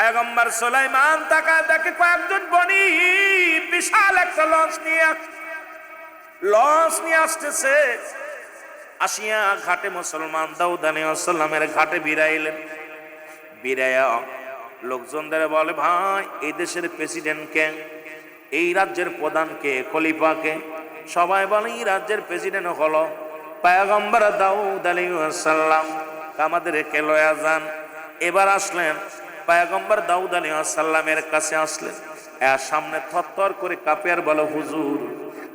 পয়গম্বর সুলাইমান তাকায় দেখে কয়েকজন বনি বিশাল একটা লঞ্চ নিয়ে আসতেছে। আসিয়া ঘাটে মুসলমান দাউদ আলাইহিস সালামের ঘাটে বিরাইলেন। বিরায়া লোকজনদের বলে, ভাই এই দেশের প্রেসিডেন্ট কে, এই রাজ্যের প্রধান কে, খলিফা কে? সবাই বলে এই রাজ্যের প্রেসিডেন্ট হলো পয়গম্বর দাউদ আলাইহিস সালাম, আমাদেরকে লয়া যান। এবার আসলেন পয়গম্বর দাউদ আলাইহিস সালামের কাছে আসলেন, এর সামনে থরথর করে কাঁপে আর বলে, হুজুর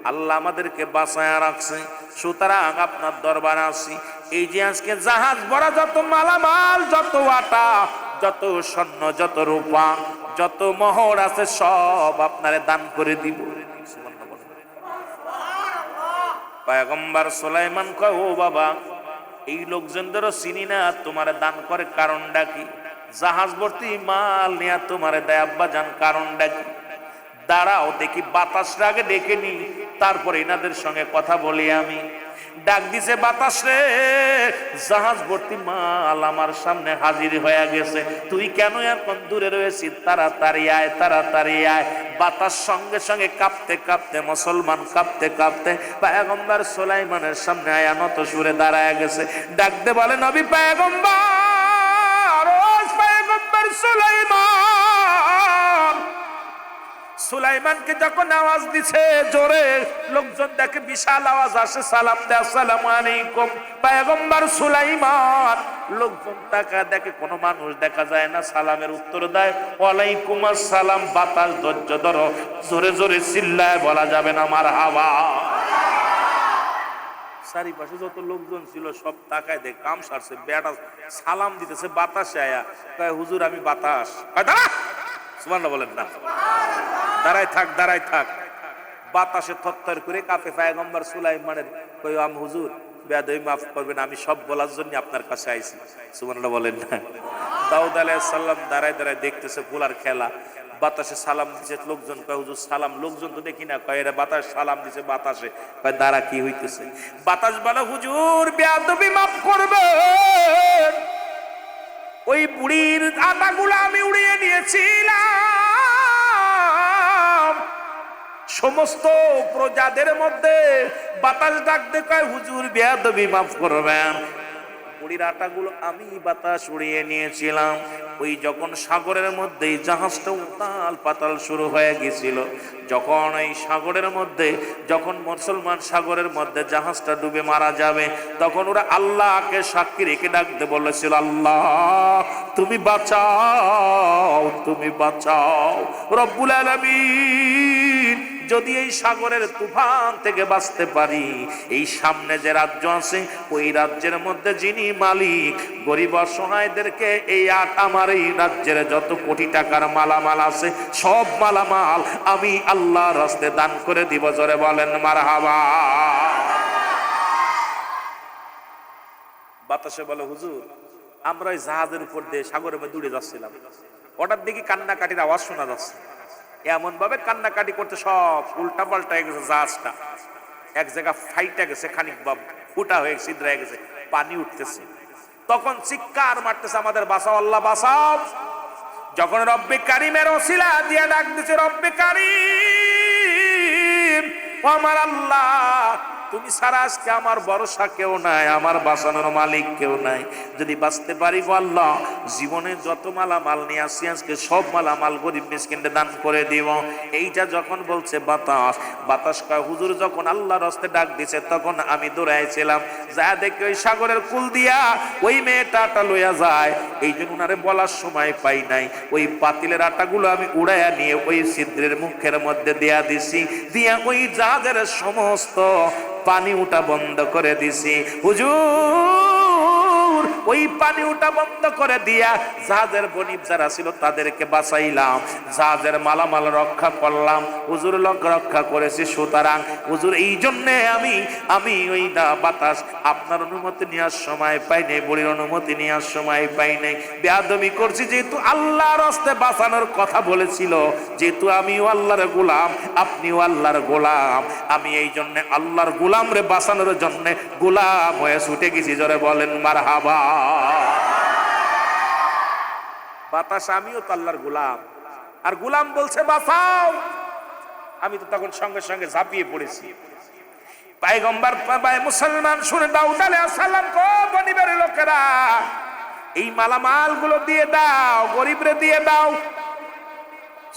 আল্লাহ আমাদেরকে বাঁচায়া রাখছে, সুতরাং আপনার দরবারে আসি। এই যে আজকে জাহাজ ভরা যত মালামাল, যত আটা, যত স্বর্ণ, যত রূপা, যত মোহর আছে সব আপনারে দান করে দিব। পয়গম্বর সুলাইমান কয়, ও বাবা, এই লোকজনদেরও চিনি না, তোমারে দান করে কারণটা কি? জাহাজ ভর্তি মাল নিয়ে তোমারে দেয় আব্বা জান, কারণটা কি? দাঁড়াও দেখি বাতাসটা আগে ডেকে নি, তারপরে এনাদের সঙ্গে কথা বলি। আমি ডাক দিছে, বাতাস রে, জাহাজ ভর্তি মাল আমার সামনে হাজির হয়ে গেছে, তুই কেন এখন দূরে রয়েছিস? তাড়াতাড়ি আয়, তাড়াতাড়ি আয়। বাতাস সঙ্গে সঙ্গে কাঁপতে কাঁপতে, মুসলমান কাঁপতে কাঁপতে পয়গম্বর সুলাইমানের সামনে আয়া নত সুরে দাঁড়ায় গেছে। ডাকতে বলে, নবী পয়গম্বর, ও পয়গম্বর সুলাইমান। সুলাইমানকে যখন আওয়াজ দিছে জোরে, লোকজন দেখে বিশাল আওয়াজ আসে, সালাম দেয়, আসসালামু আলাইকুম পয়গম্বর সুলাইমান। লোকজন তাকা দেখে কোনো মানুষ দেখা যায় না, সালামের উত্তর দেয় ওয়ালাইকুম আসসালাম। বাতাস ধৈর্য ধরো, জোরে জোরে চিল্লায় বলা যাবে না মারহাবা। চারিপাশে যত লোকজন ছিল সব তাকায় দেখ, কাম সারছে, বেটা সালাম দিতেছে বাতাসে আয়া, কয় হুজুর আমি বাতাস। সুবহানাল্লাহ বলেন না, দাঁড়াই থাক, দাঁড়াই থাক। বাতাসে থরথর করে কাঁপে পয়গম্বর সুলাইমানের, কই আম হুজুর বেয়াদবি মাফ করবেন, আমি সব বলার জন্য আপনার কাছে আইছি। সুবহানাল্লাহ বলেন না। দাউদ আলাইহিস সালাম দাঁড়ায় দাঁড়ায় দেখতেছে ফুলার খেলা, বাতাসে সালাম দিছে। লোকজন কয় হুজুর সালাম, লোকজন তো দেখি না, কয় এরা বাতাস সালাম দিছে বাতাসে। কয় দাঁড়া কি হইতেছে? বাতাস বলে, হুজুর বেয়াদবি মাফ করবেন, ওই বুড়ির আটাগুলো আমি উড়িয়ে নিয়েছিলাম। সমস্ত প্রজাদের মধ্যে বাতাস ডাকতে কয়, হুজুর বেয়াদবি মাফ করবেন, বুড়ির আটাগুলো আমি বাতাস উড়িয়ে নিয়েছিলাম। ওই যখন সাগরের মধ্যে জাহাজটা উতাল পাতাল শুরু হয়ে গেছিল, যখন এই সাগরের মধ্যে, যখন মুসলমান সাগরের মধ্যে জাহাজটা ডুবে মারা যাবে, তখন ওরা আল্লাহকে সাক্ষী রেখে ডাকতে বলেছিল, আল্লাহ তুমি বাঁচাও, তুমি বাঁচাও। রব্বুল আলামিন, যদি এই সাগরের তুফান থেকে বাঁচতে পারি, এই সামনে যে রাজ্য আছে ওই রাজ্যের মধ্যে যিনি মালিক, গরিব অসহায়দেরকে এই আমার এই রাজ্যের যত কোটি টাকার মালামাল আছে সব মালামাল আমি আল্লাহর রাস্তায় দান করে দিব। জোরে বলেন মারহাবা। বাতাসে বলে, হুজুর আমরা ওই জাহাজের উপর দিয়ে সাগরের মধ্যে উড়ে যাচ্ছিলাম, হঠাৎ দেখি কান্নাকাটির আওয়াজ শোনা যাচ্ছে। এমন ভাবে কান্নাকাটি করতে সব উল্টা পাল্টা হয়ে গেছে, জাহাজটা এক জায়গা ফাইটা গেছে, খানিক ফুটা হয়ে ছিদ্র হয়ে গেছে, পানি উঠতেছে। তখন চিৎকার মারতেছে, আমাদের বাঁচাও আল্লাহ বাঁচাও। যখন রব্বে কারিমের ওসিলা দিয়ে ডাক দিছে, রব্বে কারিম, ও আমার আল্লাহ, তুমি ছাড়া আজকে আমার ভরসা কেউ নাই, আমার বাঁচানোর মালিক কেউ নাই। যদি বাঁচতে পারি গো আল্লাহ, জীবনে যত মালামাল নিয়ে আসি আজকে সব মালামাল গরিব মিসকিনকে দান করে দিব। এইটা যখন বলছে বাতাস, বাতাস কয়, হুজুর যখন আল্লাহর রাস্তে ডাক দিছে তখন আমি দৌড়াইছিলাম, যা দেখি ওই সাগরের কুল দিয়া ওই মেয়েটা আটা লইয়া যায়, এই জন্য উনারে বলার সময় পাই নাই। ওই পাতিলের আটাগুলো আমি উড়াইয়া নিয়ে ওই ছিদ্রের মুখের মধ্যে দিয়া দিছি, দিয়া ওই জাহাজের সমস্ত পানি উঠা বন্ধ করে দিছি। হুজুর ওই পানি উঠা বন্ধ করে দিয়া জাহাজের বণিক যারা ছিল তাদেরকে বাঁচাইলাম, জাহাজের মালামাল রক্ষা করলাম, হুজুর রক্ষা করেছি। সুতরাং হুজুর এই জন্যে আমি ওই বাতাস আপনার অনুমতি নেওয়ার সময় পাই নাই, বড়ির অনুমতি নেওয়ার সময় পাই নাই, বেয়াদবি করছি। যেহেতু আল্লাহর রাস্তায় বাঁচানোর কথা বলেছিল, যেহেতু আমিও আল্লাহর গোলাম, আপনিও আল্লাহর গোলাম, আমি এই জন্য আল্লাহর গোলাম রে বাঁচানোর জন্য গোলাম হয়ে ছুটে গেছি। জোরে বলেন মারহাবা। বাতাস আমিও তো আল্লাহর গোলাম, আর গোলাম বলছে বাঁচাও, আমি তো তখন সঙ্গে সঙ্গে ঝাঁপিয়ে পড়েছি। পয়গম্বর মুসলমান শুনে দাউদ আলাইহিস সালাম কো বনিবের লোকেরা এই মালামাল গুলো দিয়ে দাও, গরিবরে দিয়ে দাও।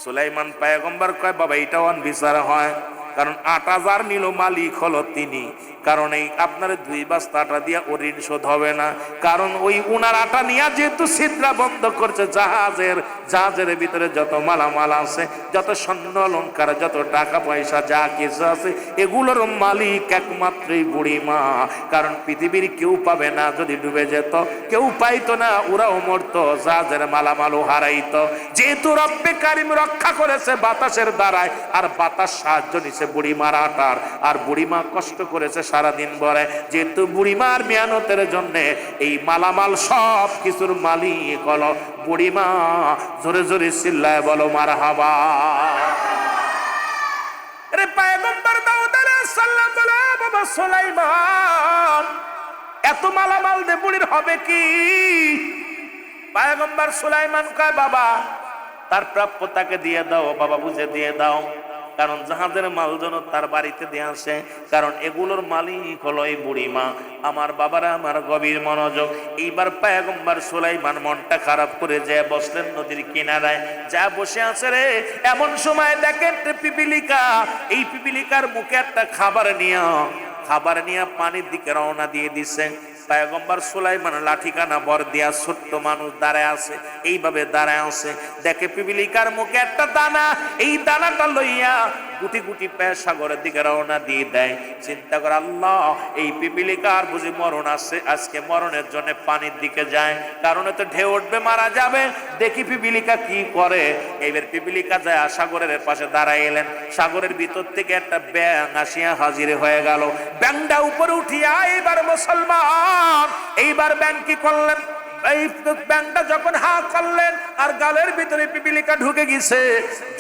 সুলাইমান পয়গম্বর কয় বাবা এটাও বিচার হয়, কারণ ৮,০০০ নিল মালিক হলো তিনি, কারণ এই আপনার ২ বস্তা আটা দিয়া ও ঋণ শোধ হবে না, কারণ ওই উনার আটা নিয়ে যেহেতু ছিদ্রা বন্ধ করছে জাহাজের ভিতরে যত মালামাল আছে, যত স্বর্ণ অলংকার, যত টাকা পয়সা যা কিছু আছে, এগুলোর মালিক একমাত্রই বুড়িমা। কারণ পৃথিবীর কেউ পাবে না, যদি ডুবে যেত কেউ পাইতো না, ওরাও মরতো, জাহাজের মালামালও হারাইতো। যেহেতু রব্বে কারিম রক্ষা করেছে বাতাসের দ্বারায়, আর বাতাস সাহায্য নিছে বুড়িমার আটার, আর বুড়িমা কষ্ট করেছে সারাদিন ভরে, যেহেতু বুড়িমার মেহনতের জন্য এই মালামাল সব কিছুর মালিক হলো বুড়িমা। জোরে জোরে চিল্লায় বলো মারহাবা। আরে পয়গম্বর দাউদ আলাইহিস সালাম বলে বাবা সুলাইমান এত মালামাল দে বুড়ির হবে কি? পয়গম্বর সুলাইমান কয় বাবা তার প্রাপ্য তাকে দিয়ে দাও, বাবা বুঝে দিয়ে দাও, কারণ জাহাজের মাল যেন তার বাড়িতে দিয়ে আসে, কারণ এগুলোর মালিক হলো এই বুড়িমা। আমার বাবারা আমার গভীর মনোযোগ। এইবার পয়গম্বর সুলাইমান মনটা খারাপ করে যায় বসলেন নদীর কিনারায়, যা বসে আছে রে। এমন সময় দেখেন পিপিলিকা, এই পিপিলিকার মুখে একটা খাবার নিয়ে পানির দিকে রওনা দিয়ে দিছে। পয়গম্বর সুলাইমান লাঠিখানা ভর দিয়া ছোট্ট মানুষ দাঁড়ায় আছে, এইভাবে দাঁড়ায় আছে, দেখে পিপিলিকার মুখে একটা দানা, এই দানাটা লইয়া গুটি গুটি পায়ে সাগরের দিকে রওনা দিয়ে দেয়। চিন্তা করে আল্লাহ এই পিপিলিকার বুঝি মরণ আছে, আজকে মরণের জন্য পানির দিকে যায়, কারণ তো ঢেউ উঠবে মারা যাবে। দেখি পিপিলিকা কি করে। এইবার পিপিলিকা যায় সাগরের পাশে দাঁড়াইলেন, সাগরের ভিতর থেকে একটা ব্যাঙ আসিয়া হাজির হয়ে গেল। ব্যাঙটা উপরে উঠিয়া এইবার মুসলমান, এইবার ব্যাঙ কি করলেন, এই ব্যাঙটা যখন হা করলেন আর গালের ভিতরে পিপিলিকা ঢুকে গেছে,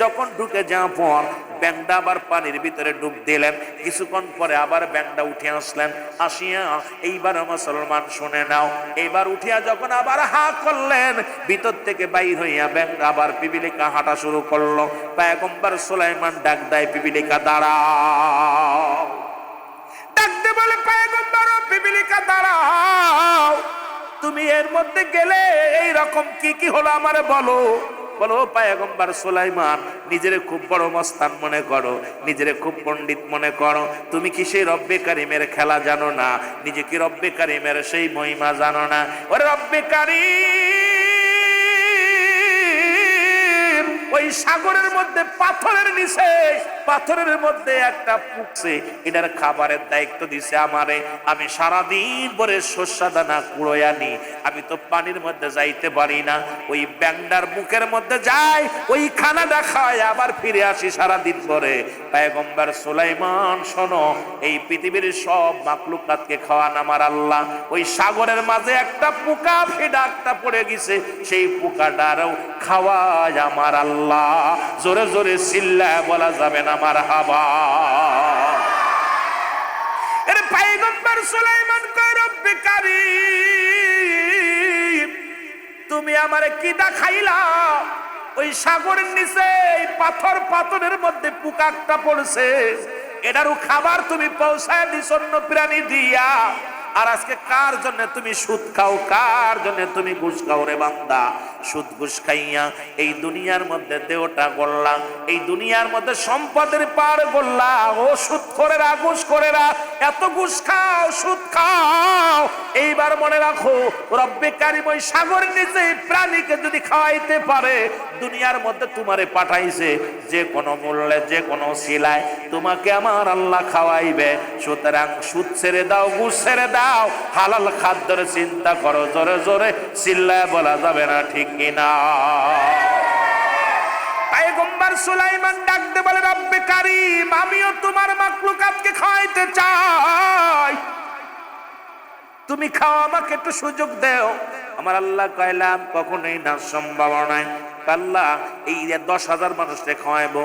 যখন ঢুকে যাওয়ার পর ব্যাঙটা আবার পানির ভিতরে ডুব দিলেন। কিছুক্ষণ পরে আবার ব্যাঙটা উঠে আসলেন, আসিয়া এইবার মুসলমান শুনে নাও, এইবার উঠিয়া যখন আবার হা করলেন, ভিতর থেকে বাইর হইয়া ব্যাঙ আবার পিপিলিকা হাঁটা শুরু করলো। পয়গম্বর সুলাইমান ডাক দেয় পিপিলিকা দাঁড়াও, ডাকতে বলে পয়গম্বর পিপিলিকা দাঁড়াও, তুমি এর মধ্যে গেলে এই রকম কি কি হলো আমারে বলো। বলো পয়গম্বর সুলাইমান নিজেরে খুব বড় মস্তান মনে করো, নিজেরে খুব পণ্ডিত মনে করো, তুমি কি সেই রব্বে কারিমের খেলা জানো না? নিজে কি রব্বে কারিমের সেই মহিমা জানো না? ওরে রব্বে কারিম ওই সাগরের মধ্যে পাথরের নিচে, পাথরের মধ্যে একটা পুকছে, এটার খাবারের দায়িত্ব দিছে আমারে। আমি সারাদিন ভরে শস্যা দানা কুড়োয় আনি, আমি তো পানির মধ্যে যাইতে পারি না, ওই ব্যাংডার বুকের মধ্যে যাই, ওই খানাটা খায় আবার ফিরে আসি সারাদিন ভরে। পয়গম্বর সুলাইমান শোনো, এই পৃথিবীর সব মাখলুকাতকে খাওয়ান আমার আল্লাহ, ওই সাগরের মাঝে একটা পোকা ফেডা একটা পড়ে গেছে, সেই পোকাটারও খাওয়ায় আমার আল্লাহ। জোরে জোরে চিল্লায় বলা যাবে না মারহাবা। এর পয়গম্বর সুলাইমান কয় রব্বে কারীম তুমি আমারে কি দেখাইলা? ওই সাগরের নিচে পাথরের মধ্যে পোকা একটা পড়ছে, এটারও খাবার তুমি পৌঁছায় দিছ অন্য প্রাণী দিয়া। আর আজকে কার জন্য তুমি সুদ খাও, কার জন্য তুমি ঘুষ খাও রে বান্দা? সুদ ঘুষ খাইয়া এই দুনিয়ার মধ্যে দেহটা গড়লা, এই দুনিয়ার মধ্যে সম্পদের পার গড়লা। ও সুদ করেরা, ঘুষ করেরা, এত ঘুষ খাও, সুদ খাও, এইবার মনে রাখো রব্বে কারিম ওই সাগরের নিচে প্রাণীকে যদি খাওয়াইতে পারে, দুনিয়ার মধ্যে তোমারে পাঠাইছে যে কোনো মূল্যে, যে কোনো সিলায় তোমাকে আমার আল্লাহ খাওয়াইবে। সুতরাং সুদ ছেড়ে দাও, ঘুষ ছেড়ে দাও, হালাল খাদ্যের চিন্তা করো। জোরে জোরে চিল্লায় বলা যাবে না ঠিক কিনা? পয়গম্বর সুলাইমান ডাকতে বলে রব্বে কারীম আমিও তোমার মাখলুকাতকে খাওয়াইতে চাই, তুমি খাও, আমাকে একটু সুযোগ দেও। আমার আল্লাহ কইলাম কখনোই না, সম্ভব নয়। আল্লাহ এই 10,000 মানুষকে খাওয়াইবো,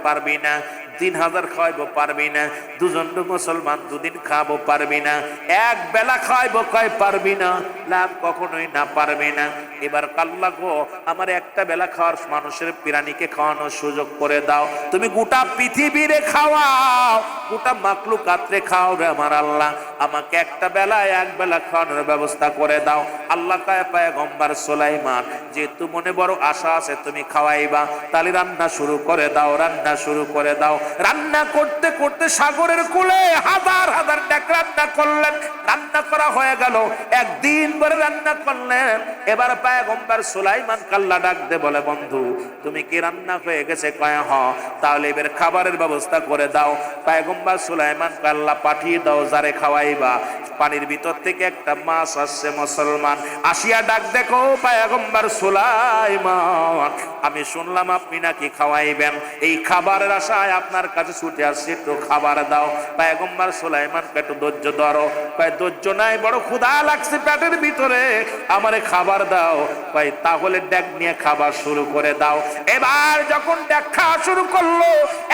পারবি না। 3000 খাওয়াইবো পারবি না, দুজন মুসলমান দুদিন খাবো পারবি না, এক বেলা খাওয়াইবো কয় পারবি না, লাভ কখনোই না পারবি না। এবার আল্লাহ গো আমার একটা বেলা খাওয়ার মানুষের প্রাণীকে খাওয়ানোর সুযোগ করে দাও, তুমি গোটা পৃথিবীরে খাওয়াও, গোটা মাখলুকাতরে খাও রে আমার আল্লাহ, আমাকে একটা বেলা এক বেলা খাওয়ানোর ব্যবস্থা করে দাও। আল্লাহ কয় পয়গম্বর সুলাইমান যেহেতু মনে বড় আশা আছে তুমি খাওয়াইবা, তাহলে রান্না শুরু করে দাও, রান্না শুরু করে দাও। রান্না করতে করতে সাগরের কূলে হাজার হাজার ডেক রান্না করলেন, রান্না করা হয়ে গেল, একদিন পরে রান্না করলেন। এবার পয়গম্বর সুলাইমান কাল্লা ডাক দে বলে বন্ধু তুমি কি রান্না হয়ে গেছে? কয় হ, তাহলে এবার খাবারের ব্যবস্থা করে দাও। পয়গম্বর সুলাইমান কাল্লা পাঠিয়ে দাও যারে খাওয়াইবা। পানির ভিতর থেকে একটা মাছ আসছে, মুসলমান আসিয়া ডাক দেখো পয়গম্বর সুলাইমান আমি শুনলাম আপনি নাকি খাওয়াইবেন, এই খাবারের আশায় আপনার কাছে ছুটে আসছে, একটু খাবার দাও। পয়গম্বর সুলাইমানকে একটু ধৈর্য ধরো। কয় ধৈর্য নাই, বড় ক্ষুধা লাগছে পেটের ভিতরে, আমারে খাবার দাও। কয় তাহলে ডেক নিয়ে খাবার শুরু করে দাও। এবার যখন ডেক খাওয়া শুরু করলো,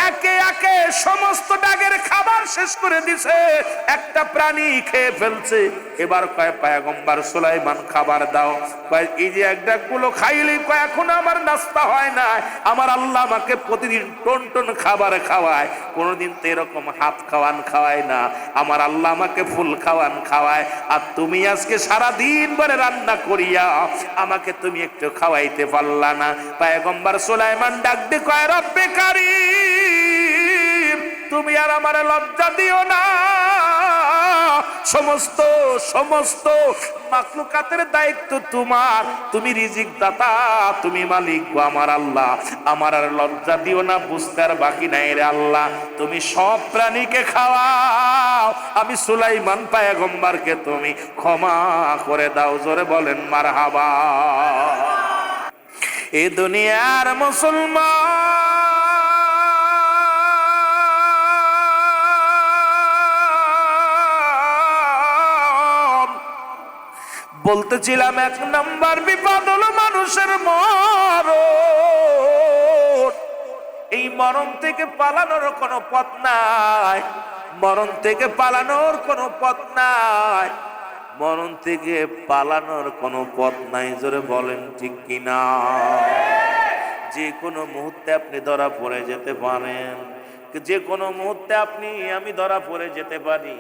একে একে সমস্ত ডেকের খাবার শেষ করে দিছে, একটা প্রাণী খেয়ে ফেলছে। এবার কয় পয়গম্বর সুলাইমান খাবার দাও। কয় এই যে এক ডেকগুলো খাইলি, কয় এখন আমার নাস্তা হয় না, আমার আল্লাহ আমাকে প্রতিদিন টন টন খাবার খাওয়ায়, কোনোদিন তো এরকম হাত খাওয়ান খাওয়ায় না, আমার আল্লাহ আমাকে ফুল খাওয়ান খাওয়ায়, আর তুমি আজকে সারা দিন ভরে রান্না করিয়া আমাকে তুমি একটু খাওয়াইতে পারলা না। পয়গম্বর সুলাইমান ডাক দিয়ে কয় রব্বে কারীম তুমি আর আমারে লজ্জা দিও না, সমস্ত সমস্ত মাখলুকাতের দায়িত্ব তোমার, তুমি রিজিক দাতা, তুমি মালিক গো আমার আল্লাহ, আমার আর লজ্জা দিও না, বুঝতে আর বাকি নাই রে আল্লাহ, তুমি সব প্রাণীকে খাওয়াও, আমি সুলাইমান পয়গম্বরকে তুমি ক্ষমা করে দাও। জোরে বলেন মারহাবা। এ দুনিয়ার মুসলমান বলতেছিলাম এক নাম্বার বিপদ হলো মানুষের মরণ। এই মরণ থেকে পালানোর কোনো পথ নাই, মরণ থেকে পালানোর কোনো পথ নাই, মরণ থেকে পালানোর কোনো পথ নাই। জোরে বলেন ঠিক কিনা? যে কোনো মুহূর্তে আপনি ধরা পড়ে যেতে পারেন, যে কোনো মুহূর্তে আপনি আমি ধরা পড়ে যেতে পারি।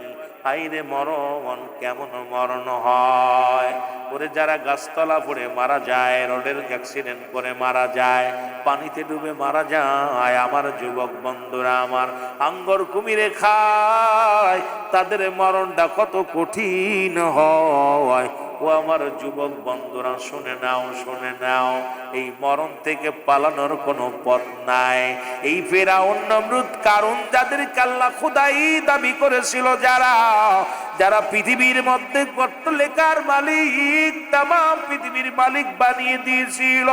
হাইরে মরণ কেমন মরণ হয়, ওরে যারা গাছতলা পড়ে মারা যায়, রোডের অ্যাক্সিডেন্ট করে মারা যায়, পানিতে ডুবে মারা যায়, আমার যুবক বন্ধুরা আমার আঙ্গর কুমিরে খায়, তাদের মরণটা কত কঠিন হয়। ও আমার যুবক বন্ধুরা শুনে নাও, শুনে নাও, এই মরণ থেকে পালানোর কোনো পথ নাই। এই ফেরাউন নমরুদ কারণ যাদেরকে আল্লাহ খোদাই দাবি করেছিল, যারা যারা পৃথিবীর মধ্যে গর্ত লেখার মালিক, তামাম পৃথিবীর মালিক বানিয়ে দিয়েছিল,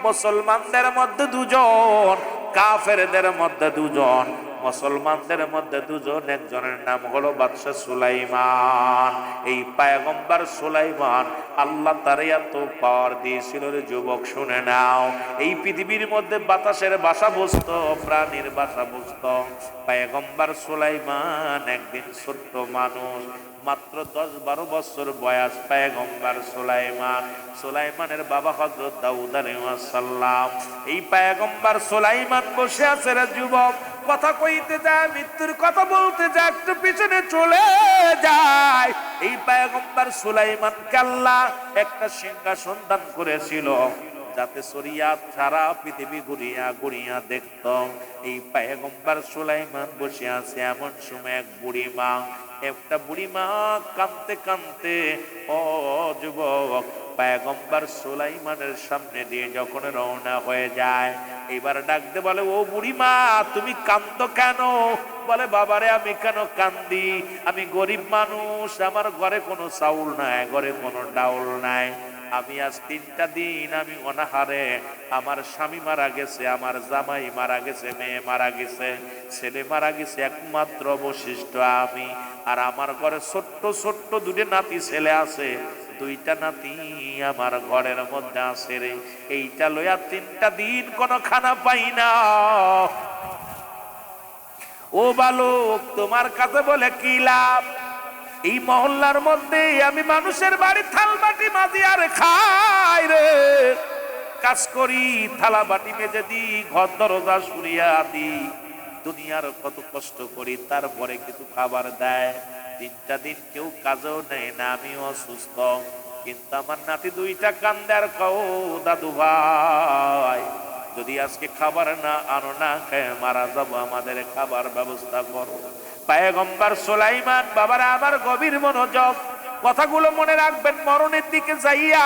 মুসলমানদের মধ্যে দুজন, কাফেরদের মধ্যে দুজন। মুসলমানদের মধ্যে দুজন, একজনের নাম হলো বাদশাহ সুলাইমান। এই পয়গম্বর সুলাইমান আল্লাহ তারে এত পাওয়ার দিয়েছিল রে যুবক, শুনে নাও, এই পৃথিবীর মধ্যে বাতাসের বাসা বসত, প্রাণীর বাসা বসত। পয়গম্বর সুলাইমান একদিন ছোট্ট মানুষ, মাত্র 10-12 বছর বয়স পয়গম্বর সুলাইমান। সুলাইমানের বাবা হযরত দাউদ আলাইহিস সালাম। এই পয়গম্বর সুলাইমান বসে আছে রে যুবক, কথা কইতে যায়, মৃত্যুর কথা বলতে যায়, একটু পিছনে চলে যায়। এই পয়গম্বর সুলাইমানকে আল্লাহ একটা সিংহাসন দান করেছিল, যাতে শরিয়াত সারা পৃথিবী ঘুরিয়া ঘুরিয়া দেখত। এই পয়গম্বর সুলাইমান বসে আছে, এমন সময় এক বুড়ি মা, একটা বুড়ি মা কাঁদতে কাঁদতে ও যুবক পয়গম্বর সুলাইমানের সামনে দিয়ে যখন রওনা হয়ে যায়, এবার ডাকতে বলে ও বুড়ি মা তুমি কাঁদো কেন? বলে বাবারে আমি কেন কান্দি, আমি গরিব মানুষ, আমার ঘরে কোনো চাউল নাই, ঘরে কোনো ডাউল নাই, আমি আজ 3টা দিন আমি অনাহারে, আমার স্বামী মারা গেছে, আমার জামাই মারা গেছে, মেয়ে মারা গেছে, ছেলে মারা গেছে, একমাত্র অবশিষ্ট আমি, আর আমার ঘরে ছোট্ট ছোট্ট 2 নাতি ছেলে আছে, 2টা নাতি আমার ঘরের মধ্যে আছে রে, এইটা লইয়া 3টা দিন কোনো খানা পাই না। ও বালক, তোমার কাছে বলে কি লাভ? এই মহল্লার মধ্যে আমি মানুষের বাড়ি থাল বাটি মাজি আর খাই রে, কাজ করি, থালা বাটি মেজে দিই, ঘর দরজা সুরিয়া দিই, দুনিয়ার কত কষ্ট করি, তারপরে কিছু খাবার দেয়। 3টা দিন কেউ কাজও নেয় না, আমিও অসুস্থ, কিন্তু আমার নাতি 2টা কান্দে আর কও দাদু ভাই, যদি আজকে খাবার না আনো, না খেয়ে মারা যাবো, আমাদের খাবার ব্যবস্থা করো। পয়গম্বর সুলাইমান, বাবারা আমার গভীর মনোযোগ, কথাগুলো মনে রাখবেন। মরণের দিকে যাইয়া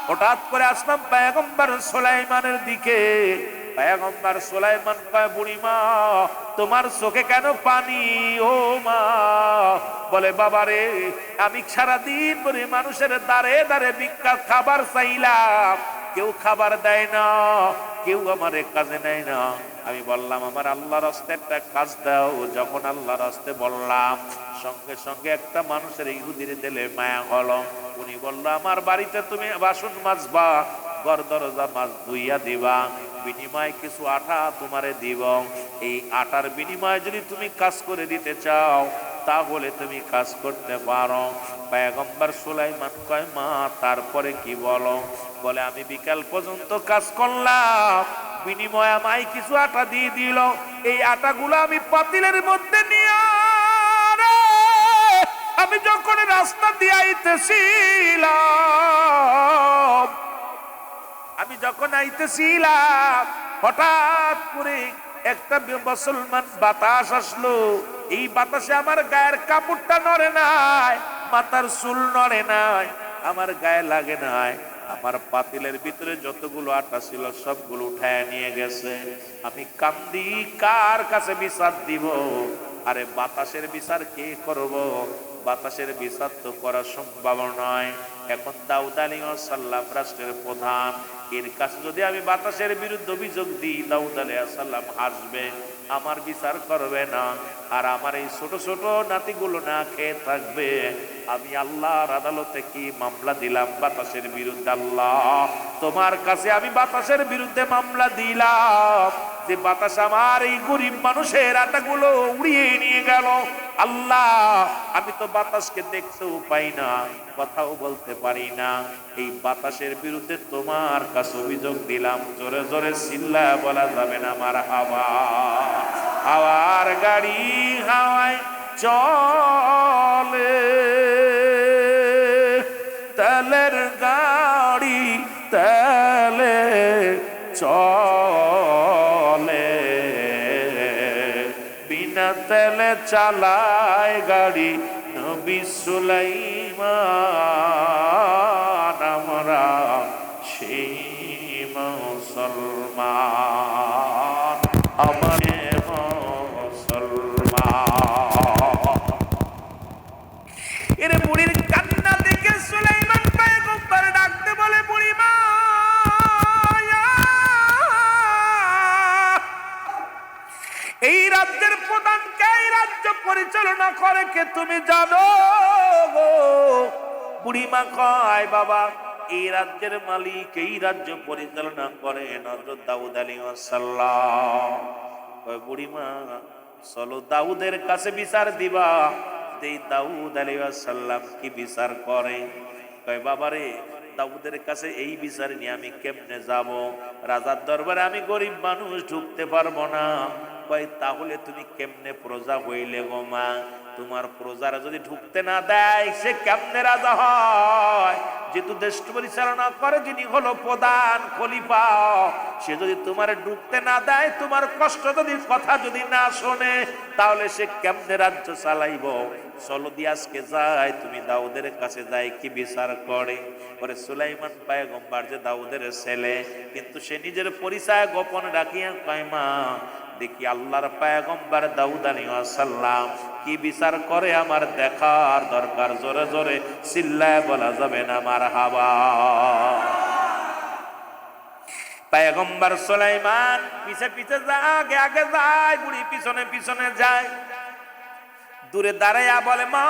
হঠাৎ করে আসলাম পয়গম্বর সুলাইমানের দিকে। পয়গম্বর সুলাইমান কয়, বুড়িমা তোমার চোখে কেন পানি? ও মা বলে, বাবারে আমি সারাদিন ধরে মানুষের দ্বারে দ্বারে ভিক্ষা খাবার চাইলাম, কেউ খাবার দেয় না, কেউ আমার কাজে নেয় না। আমি বললাম আমার আল্লাহর রাস্তে একটা কাজ দাও। যখন আল্লাহর রাস্তে বললাম, সঙ্গে সঙ্গে একটা মানুষের ইহুদির দিলে মায়া হলো। উনি বলল, আমার বাড়িতে তুমি বাসন মাজবা, ঘর দরজা মাছ ধুইয়া দিবা, বিনিময়ে কিছু আটা তোমারে দিব। এই আটার বিনিময়ে যদি তুমি কাজ করে দিতে চাও, তাহলে তুমি কাজ করতে পারো। পয়গম্বর সুলাইমান কয়, মা তারপরে কি বলো? বলে, আমি বিকাল পর্যন্ত কাজ করলাম, বিনিময়ে আমায় কিছু আটা দিয়ে দিল। এই আটাগুলো আমি পাতিলের মধ্যে নিয়ে আমি যখন রাস্তা দিয়ে আইতেছিলাম, হঠাৎ করে একটা মুসলমান বাতাস আসলো। এই বাতাসে আমার গায়ের কাপড়টা নড়ে নাই, মাথার চুল নড়ে নাই, আমার গায়ে লাগে নাই। আমার পাতিলের ভিতরে যতগুলো আটা ছিল সবগুলো উঠায় নিয়ে গেছে। আমি কান্দি, কার কাছে বিচার দিব? আরে বাতাসের বিচার কে করব? বাতাসের বিচার তো করা সম্ভব নয়। এখন দাউদ আলাইহিস সালাম রাষ্ট্রের প্রধান, এর কাছে যদি আমি বাতাসের বিরুদ্ধে অভিযোগ দিই, দাউদ আলাইহিস সালাম হাসবে, আমার বিচার করবে না, আর আমার এই ছোট ছোট নাতিগুলো না খেয়ে থাকবে। আমি আল্লাহর আদালতে কি মামলা দিলাম বাতাসের বিরুদ্ধে? আল্লাহ তোমার কাছে আমি বাতাসের বিরুদ্ধে মামলা দিলাম যে বাতাস আমার এই গরিব মানুষের আটাগুলো উড়িয়ে নিয়ে গেল। আল্লাহ আমি তো বাতাসকে দেখতেও পাই না, কথাও বলতে পারি না, এই বাতাসের বিরুদ্ধে তোমার কাছে অভিযোগ দিলাম। জোরে জোরে চিল্লা বলা যাবে না আমার হাওয়া? হাওয়ার গাড়ি হাওয়ায় চলে, তেলের গাড়ি তেলে চলে, বিনা তেলে চালায় গাড়ি নবী সুলাইমান। আমরা সেই মুসলমান, আমার এরে বুড়ির কান্না দেখে সুলাইমান পয়গম্বর ডাকতে বলে, বুড়িমা এই রাজ্যের প্রধানকে, এই রাজ্য পরিচালনা করে কে তুমি জানো গো? বুড়িমা কয়, বাবা এই রাজ্যের মালিক, এই রাজ্য পরিচালনা করে হযরত দাউদ আলাইহিস সালাম। বুড়িমা চলো দাউদের কাছে বিচার দিবা। এই দাউদ আলাইহিস সালাম কি বিচার করে? কয়, বাবারে দাউদের কাছে এই বিচার নিয়ে আমি কেমনে যাব? রাজার দরবারে আমি গরিব মানুষ, ঢুকতে পারবো না। কয়, তাহলে তুমি কেমনে প্রজা হইলে গো মা? তোমার প্রজারা যদি ঢুকতে না দেয়, সে কেমনে রাজা হয়? যেহেতু দেশ পরিচালনা করে যিনি হলো প্রধান খলিফা, সে যদি তোমার ঢুকতে না দেয়, তোমার কষ্ট যদি কথা যদি না শোনে, তাহলে সে কেমনে রাজ্য চালাইব? চলো দিয়ে আজকে যাই, তুমি দাউদের কাছে যাই কি বিচার করে। পরে সুলাইমান পয়গম্বর যে দাউদের ছেলে, কিন্তু সে নিজের পরিচয় গোপন রাখিয়া কয়, মা দেখি আল্লাহর পয়গম্বর দাউদ আলাইহিস সালাম কি বিচার করে, আমার দেখার দরকার। জোরে জোরে চিল্লায় বলা যাবে না মারহাবা? পয়গম্বর সুলাইমান পিছে পিছে যায়, আগে আগে যায়, বুড়ি পিছনে পিছনে যায়। দূরে দাঁড়াইয়া বলে, মা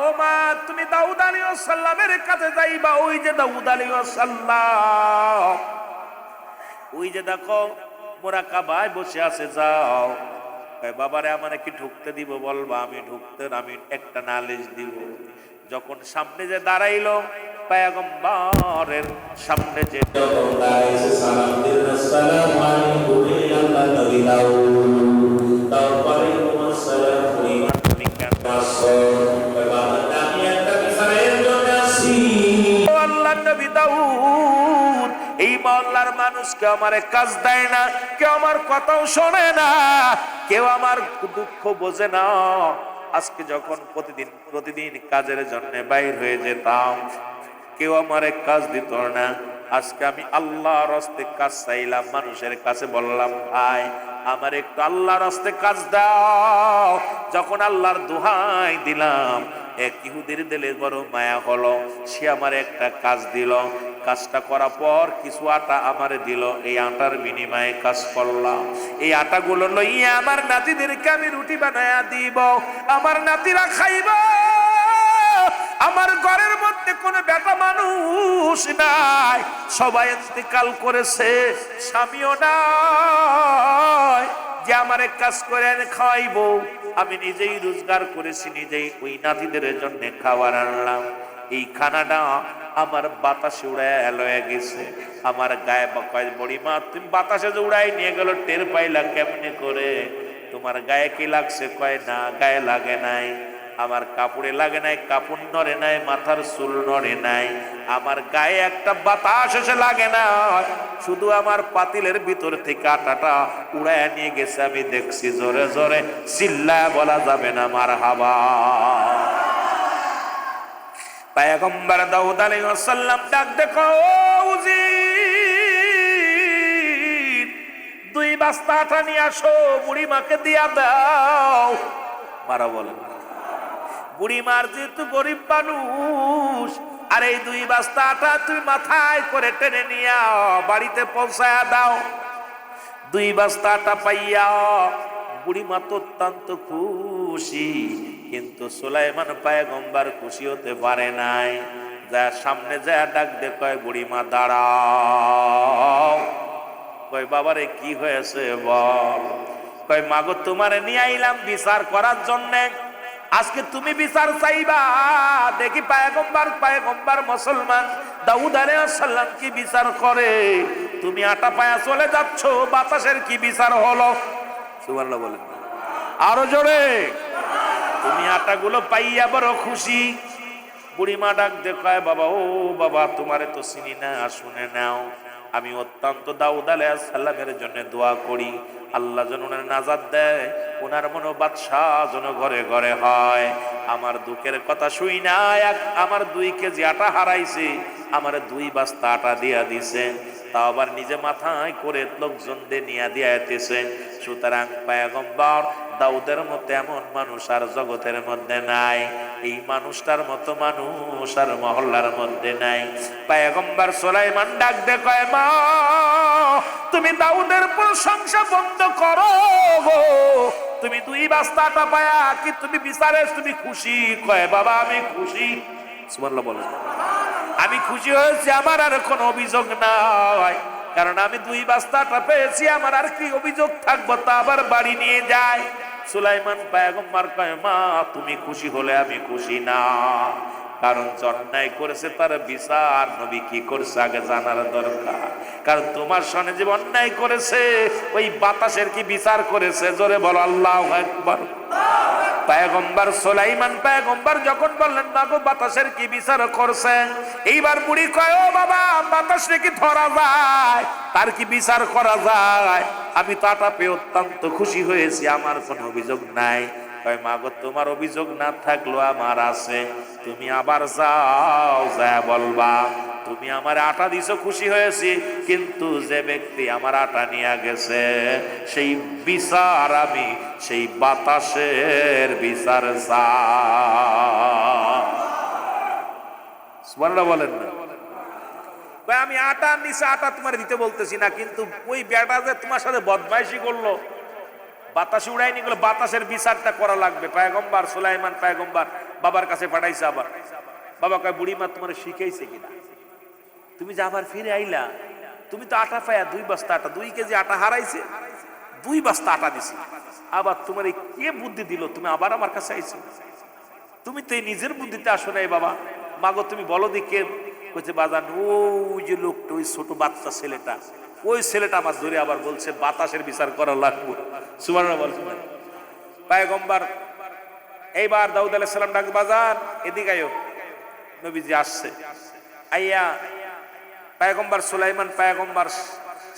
ও মা তুমি দাউদ আলাইহিস সালামের কাছে যাইবা। ওই যে দাউদ আলাইহিস সালাম, ওই যে দেখো মোরাকাবায় বসে আছে, যাও। বাবারে আমারে কি ঢুকতে দিব বলবা? আমি একটা নালিশ দিব। যখন সামনে যে দাঁড়াইলো পয়গম্বরের সামনে যে দাঁড়াইছে, সালাম দিলেন, আসসালামু আলাইকুম ইয়া আল্লাহর নবী দাউদ। তারপরে আসসালাম তুমি কেমন আছো? আমি একটা বিচারের জন্য আসি। ও আল্লাহর নবী দাউদ, এই মহল্লার মানুষ কেউ আমারে কাজ দেয় না, কেউ আমার কথাও শোনে না, কেউ আমার দুঃখ বোঝে না। আজকে যখন প্রতিদিন কাজের জন্য বাইর হয়ে যেতাম, কেউ আমারে কাজ দিত না। আজকে আমি আল্লাহর রাস্তে কাজ চাইলাম, মানুষের কাছে বললাম ভাই আমার একটু আল্লাহর রাস্তে কাজ দাও। যখন আল্লাহর দোহাই দিলাম, এক ইহুদির দিলে বড় মায়া হলো, সে আমার একটা কাজ দিল। কাজটা করার পর কিছু আটা আমারে দিল, এই আটার বিনিময়ে কাজ করলাম। এই আটাগুলো লইয়া আমার নাতিদেরকে আমি রুটি বানায়া দিব, আমার নাতিরা খাইব। আমার ঘরের মধ্যে কোনো বেটা মানুষ নাই, সবাই ইন্তেকাল করেছে, স্বামীও নাই যে আমার কাজ করে এনে খাওয়াইবো। আমি নিজেই রোজগার করেছি, নিজেই ওই নাতিদের জন্য খাবার আনলাম। এই খানাটা আমার বাতাসে উড়ায় লয়ে গেছে। আমার গায়ে কয় বড়িমা তুমি বাতাসে যে উড়াই নিয়ে গেল, টের পাইলা কেমনে করে? তোমার গায়ে কি লাগছে? কয় না গায়ে লাগে নাই, আমার কাপড়ে লাগে নাই, কাপড় নড়ে নাই, মাথার চুল নড়ে নাই, আমার গায়ে একটা বাতাস এসে লাগে না, শুধু আমার পাতিলের ভিতর থেকে আটাটা উড়ায় নিয়ে গেছে। আমি দেখছি, জোরে জোরে চিল্লায় বলা যাবে না মারহাবা। পয়গম্বর দাউদ আলাইহিস সালাম ডাক দেখো, উজির 2 বস্তা আটা নিয়ে আসো, বুড়ি মাকে দিয়া দাও। মারা বলেন, বুড়ি মার যেহেতু গরিব মানুষ, আর এই 2 বস্তা আটা তুমি মাথায় করে টেনে নিয়ে বাড়িতে পৌঁছায়া দাও। 2 বস্তা আটা পাইয়া বুড়ি মা তো অত্যন্ত খুশি, কিন্তু সুলাইমান পয়গম্বর খুশি হতে পারে নাই। যা সামনে যা ডাক দে, কয় বুড়ি মা দাঁড়াও। কয় বাবারে কি হয়েছে বল? কয় মাগো তোমারে নিয়ে আইলাম বিচার করার জন্যে, আজকে তুমি বিচার চাইবা। দেখি পয়গম্বর মুসলমান দাউদ আলাইহিস সালাম কি বিচার করে। তুমি আটা পায়া চলে যাচ্ছ, বাতাসের কি বিচার হলো? সুবহানাল্লাহ বলেন আরো জোরে। তুমি আটাগুলো পাইয়া বড় খুশি। বুড়িমা ডাক দেখায়, বাবা ও বাবা তোমারে তো চিনি না, শুনে নাও। আমি অত্যন্ত দাউদ আলাইহিস সালামের জন্য দোয়া করি, আল্লাহ যেন ওনার নাজাত দেয়, ওনার মনো বাদশাহ যেন ঘরে ঘরে হয়। আমার দুঃখের কথা শুই না, আমার 2 কেজি আটা হারাইছে, আমার 2 বস্তা আটা দিয়া দিছে, তাও আবার নিজে মাথায় করে লোকজনদের নিয়ে দিয়াইতেছে। সুতরাং পয়গম্বর দাউদের মতো এমন মানুষ আর জগতের মধ্যে নাই, এই মানুষটার মতো মানুষ আর মহল্লার মধ্যে নাই। পয়গম্বর সুলাইমান ডাক দে কয়, মা তুমি দাউদের প্রশংসা বন্ধ করো গো, তুমি 2 বস্তা আটা পায়া কি তুমি বিচারে তুমি খুশি? কয় বাবা আমি খুশি। সুবহানাল্লাহ বলেন, আমি খুশি হয়েছি, আমার আর কোনো অভিযোগ নাই, কারণ আমি 2 বস্তা আটা পেয়েছি, আমার আর কি অভিযোগ থাকবো? তা আবার বাড়ি নিয়ে যায়। সুলাইমান পয়গম্বর কয়, মা তুমি খুশি হলে আমি খুশি না, কারণ অন্যায় করেছে তার বিচার নবী কি করছে আগে জানার দরকার। কারণ তোমার সনে যে অন্যায় করেছে, ওই বাতাসের কি বিচার করেছে? জোরে বলো আল্লাহু আকবার। পয়গম্বর সুলাইমান পয়গম্বর যখন বললেন না গো বাতাসের কি বিচার করছেন, এইবার বুড়ি কয়, ও বাবা বাতাসে কি ধরা যায়, তার কি বিচার করা যায়? আমি তো আটা পেয়ে অত্যন্ত খুশি হয়েছি, আমার কোনো অভিযোগ নাই। কয় মা গো তোমার অভিযোগ না থাকলেও আমার আছে, তুমি আবার যাও, যা বলবা তুমি আমার আটা দিছো খুশি হয়েছি, কিন্তু যে ব্যক্তি আমার আটা নিয়ে গেছে সেই বিচার আমি সেই বাতাসের বিচার সুবহানাল্লাহ বলেন না। আমি আটা নিচে আটা তোমার দিতে বলতেছি না, কিন্তু ওই বেটা যে তোমার সাথে বদমাইশি করলো, বাতাসে উড়াই নিয়ে গেলো, বাতাসের বিচারটা করা লাগবে। পয়গম্বর সুলাইমান পয়গম্বর বাবার কাছে পাঠাইছে। আবার বাবা কয়, বুড়ি মা তোমার শিখাইছে কিনা? তুমি যে আবার ফিরে আইলা, তুমি তো আটা পায়া 2 বস্তা আটা, 2 কেজি আটা হারাইছে, 2 বস্তা আটা দিছি। আবার তোমার এই কে বুদ্ধি দিল, তুমি আবার আমার কাছে আইছো? তুমি তো এই নিজের বুদ্ধিতে আসো নাই বাবা, মাগো তুমি বলো দি কে? কইছে বাজান ওই যে লোকটা, ওই ছোট বাচ্চা ছেলেটা, ওই ছেলেটা আমার ধরে আবার বলছে বাতাসের বিচার করা লাগবে। সুবহানাল্লাহ বলছেন পয়গম্বর। এইবার দাউদ আলাইহিস সালাম ডাক, বাজান এদিকে আয়ো। নবীজি আসছে, আইয়া পয়গম্বর সুলাইমান পয়গম্বর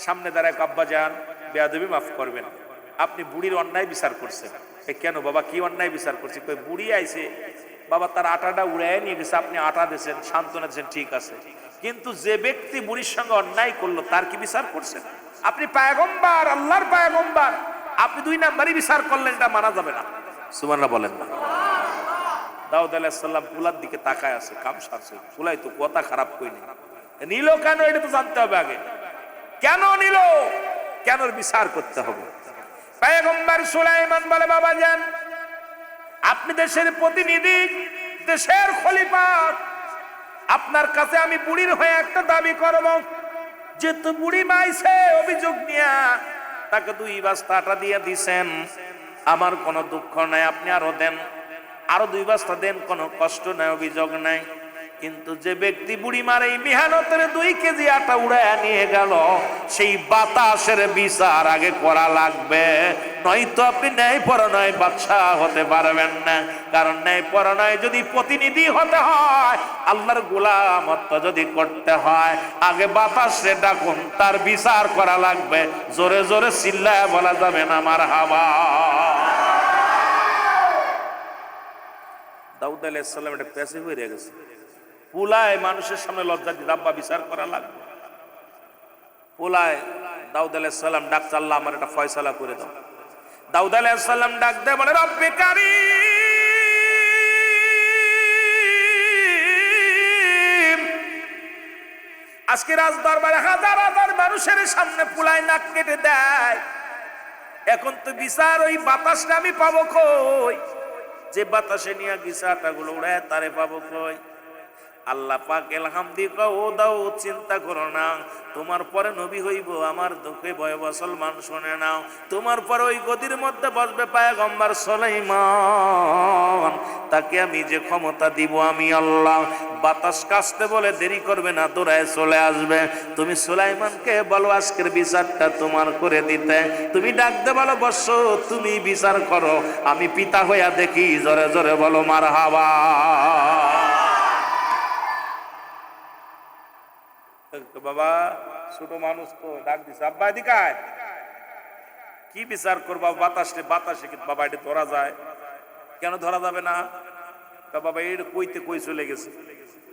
সামনে দাঁড়ায়, আব্বা যান বেয়াদবি মাফ করবেন, আপনি বুড়ির অন্যায় বিচার করছেন। কেন বাবা, কি অন্যায় বিচার করছি? কই বুড়ি আইছে বাবা, তার আটাটা উড়াই নিয়ে গেছে, আপনি আটা দিয়েছেন, সান্ত্বনা দিয়েছেন, ঠিক আছে, কিন্তু যে ব্যক্তি বুড়ির সঙ্গে অন্যায় করলো তার কি বিচার করছেন? আপনি পয়গম্বর, আল্লাহর পয়গম্বর, আপনি 2 নাম্বারই বিচার করলেন, এটা মানা যাবে না। সুবহানাল্লাহ বলেন না। দাউদ আলাইহিস সালাম পুলার দিকে তাকায় আছে, কাম সারছে, পুলাই তো কথা খারাপ কইনি, নিল কেন এটা তো জানতে হবে আগে, কেন নিল, কেন বিচার করতে হবে। পয়গম্বর সুলাইমান বলে, বাবা যান আপনি দেশের প্রতিনিধি, দেশের খলিফা, আপনার কাছে আমি বুড়ির হয়ে একটা দাবি করব, যেহেতু বুড়ি মাইছে অভিযোগ নিয়া তাকে 2 বস্তা আটা দিয়ে দিছেন, আমার কোনো দুঃখ নাই, আপনি আরো দেন, আরো 2 বস্তা দেন, কোনো কষ্ট নাই, অভিযোগ নাই। কিন্তু যে ব্যক্তি বুড়ি মারে মেহনতের 2 কেজি আটা উড়াইয়া নিয়ে গেল, সেই বাতাসের বিচার আগে করা লাগবে, নয়তো আপনি ন্যায়পরায়ণ বাদশা হতে পারবেন না। কারণ ন্যায়পরায়ণ যদি প্রতিনিধি হতে হয়, আল্লাহর গোলামত্ব যদি করতে হয়, আগে বাতাসে ডাকুন, তার বিচার করা লাগবে। জোরে জোরে চিল্লায় বলা যাবে না মারহাবা। দাউদ আলাইহিস সালাম এটা পেছে হয়ে গেছে, পুলায় মানুষের সামনে লজ্জা দিয়ে রাব্বা বিচার করা লাগবে। পুলায় দাউদ আলাইহিস সালাম ডাক, আল্লাহ আমার এটা ফয়সালা করে দাও। দাউদ আলাইহিস সালাম ডাক দেয়, বলে রব্বে কারীম, আজকে রাজ দরবারে হাজার হাজার মানুষের সামনে পুলায় নাক কেটে দেয়, এখন তো বিচার ওই বাতাসটা আমি পাবো কই? যে বাতাসে নিয়ে গিসাটা গুলো উড়ায় তারে পাবো কই? আল্লাহ পাক আলহামদুলিল্লাহ, ও দাও চিন্তা করো না, তোমার পরে নবী হইব, আমার দুঃখে ভয় মুসলমান শুনে নাও, তোমার পরে ওই গদির মধ্যে বসবে পয়গম্বর সুলাইমান, তাকে আমি যে ক্ষমতা দিব আমি আল্লাহ। বাতাস কাস্তে বলে দেরি করবে না, দৌড়ায় চলে আসবে। তুমি সুলাইমানকে বলো আজকের বিচারটা তোমার করে দিতে, তুমি ডাকতে বলো বৎস তুমি বিচার করো, আমি পিতা হইয়া দেখি। জোরে জোরে বলো মারহাবা। বাবা ছোট মানুষ তো ডাক দিছে, আব্বা এদিকে আয়, কি বিচার করবা? বাতাসে বাতাসে কিন্তু বাবা এটা ধরা যায়, কেন ধরা যাবে না? বাবা এটা কইতে কই চলে গেছে,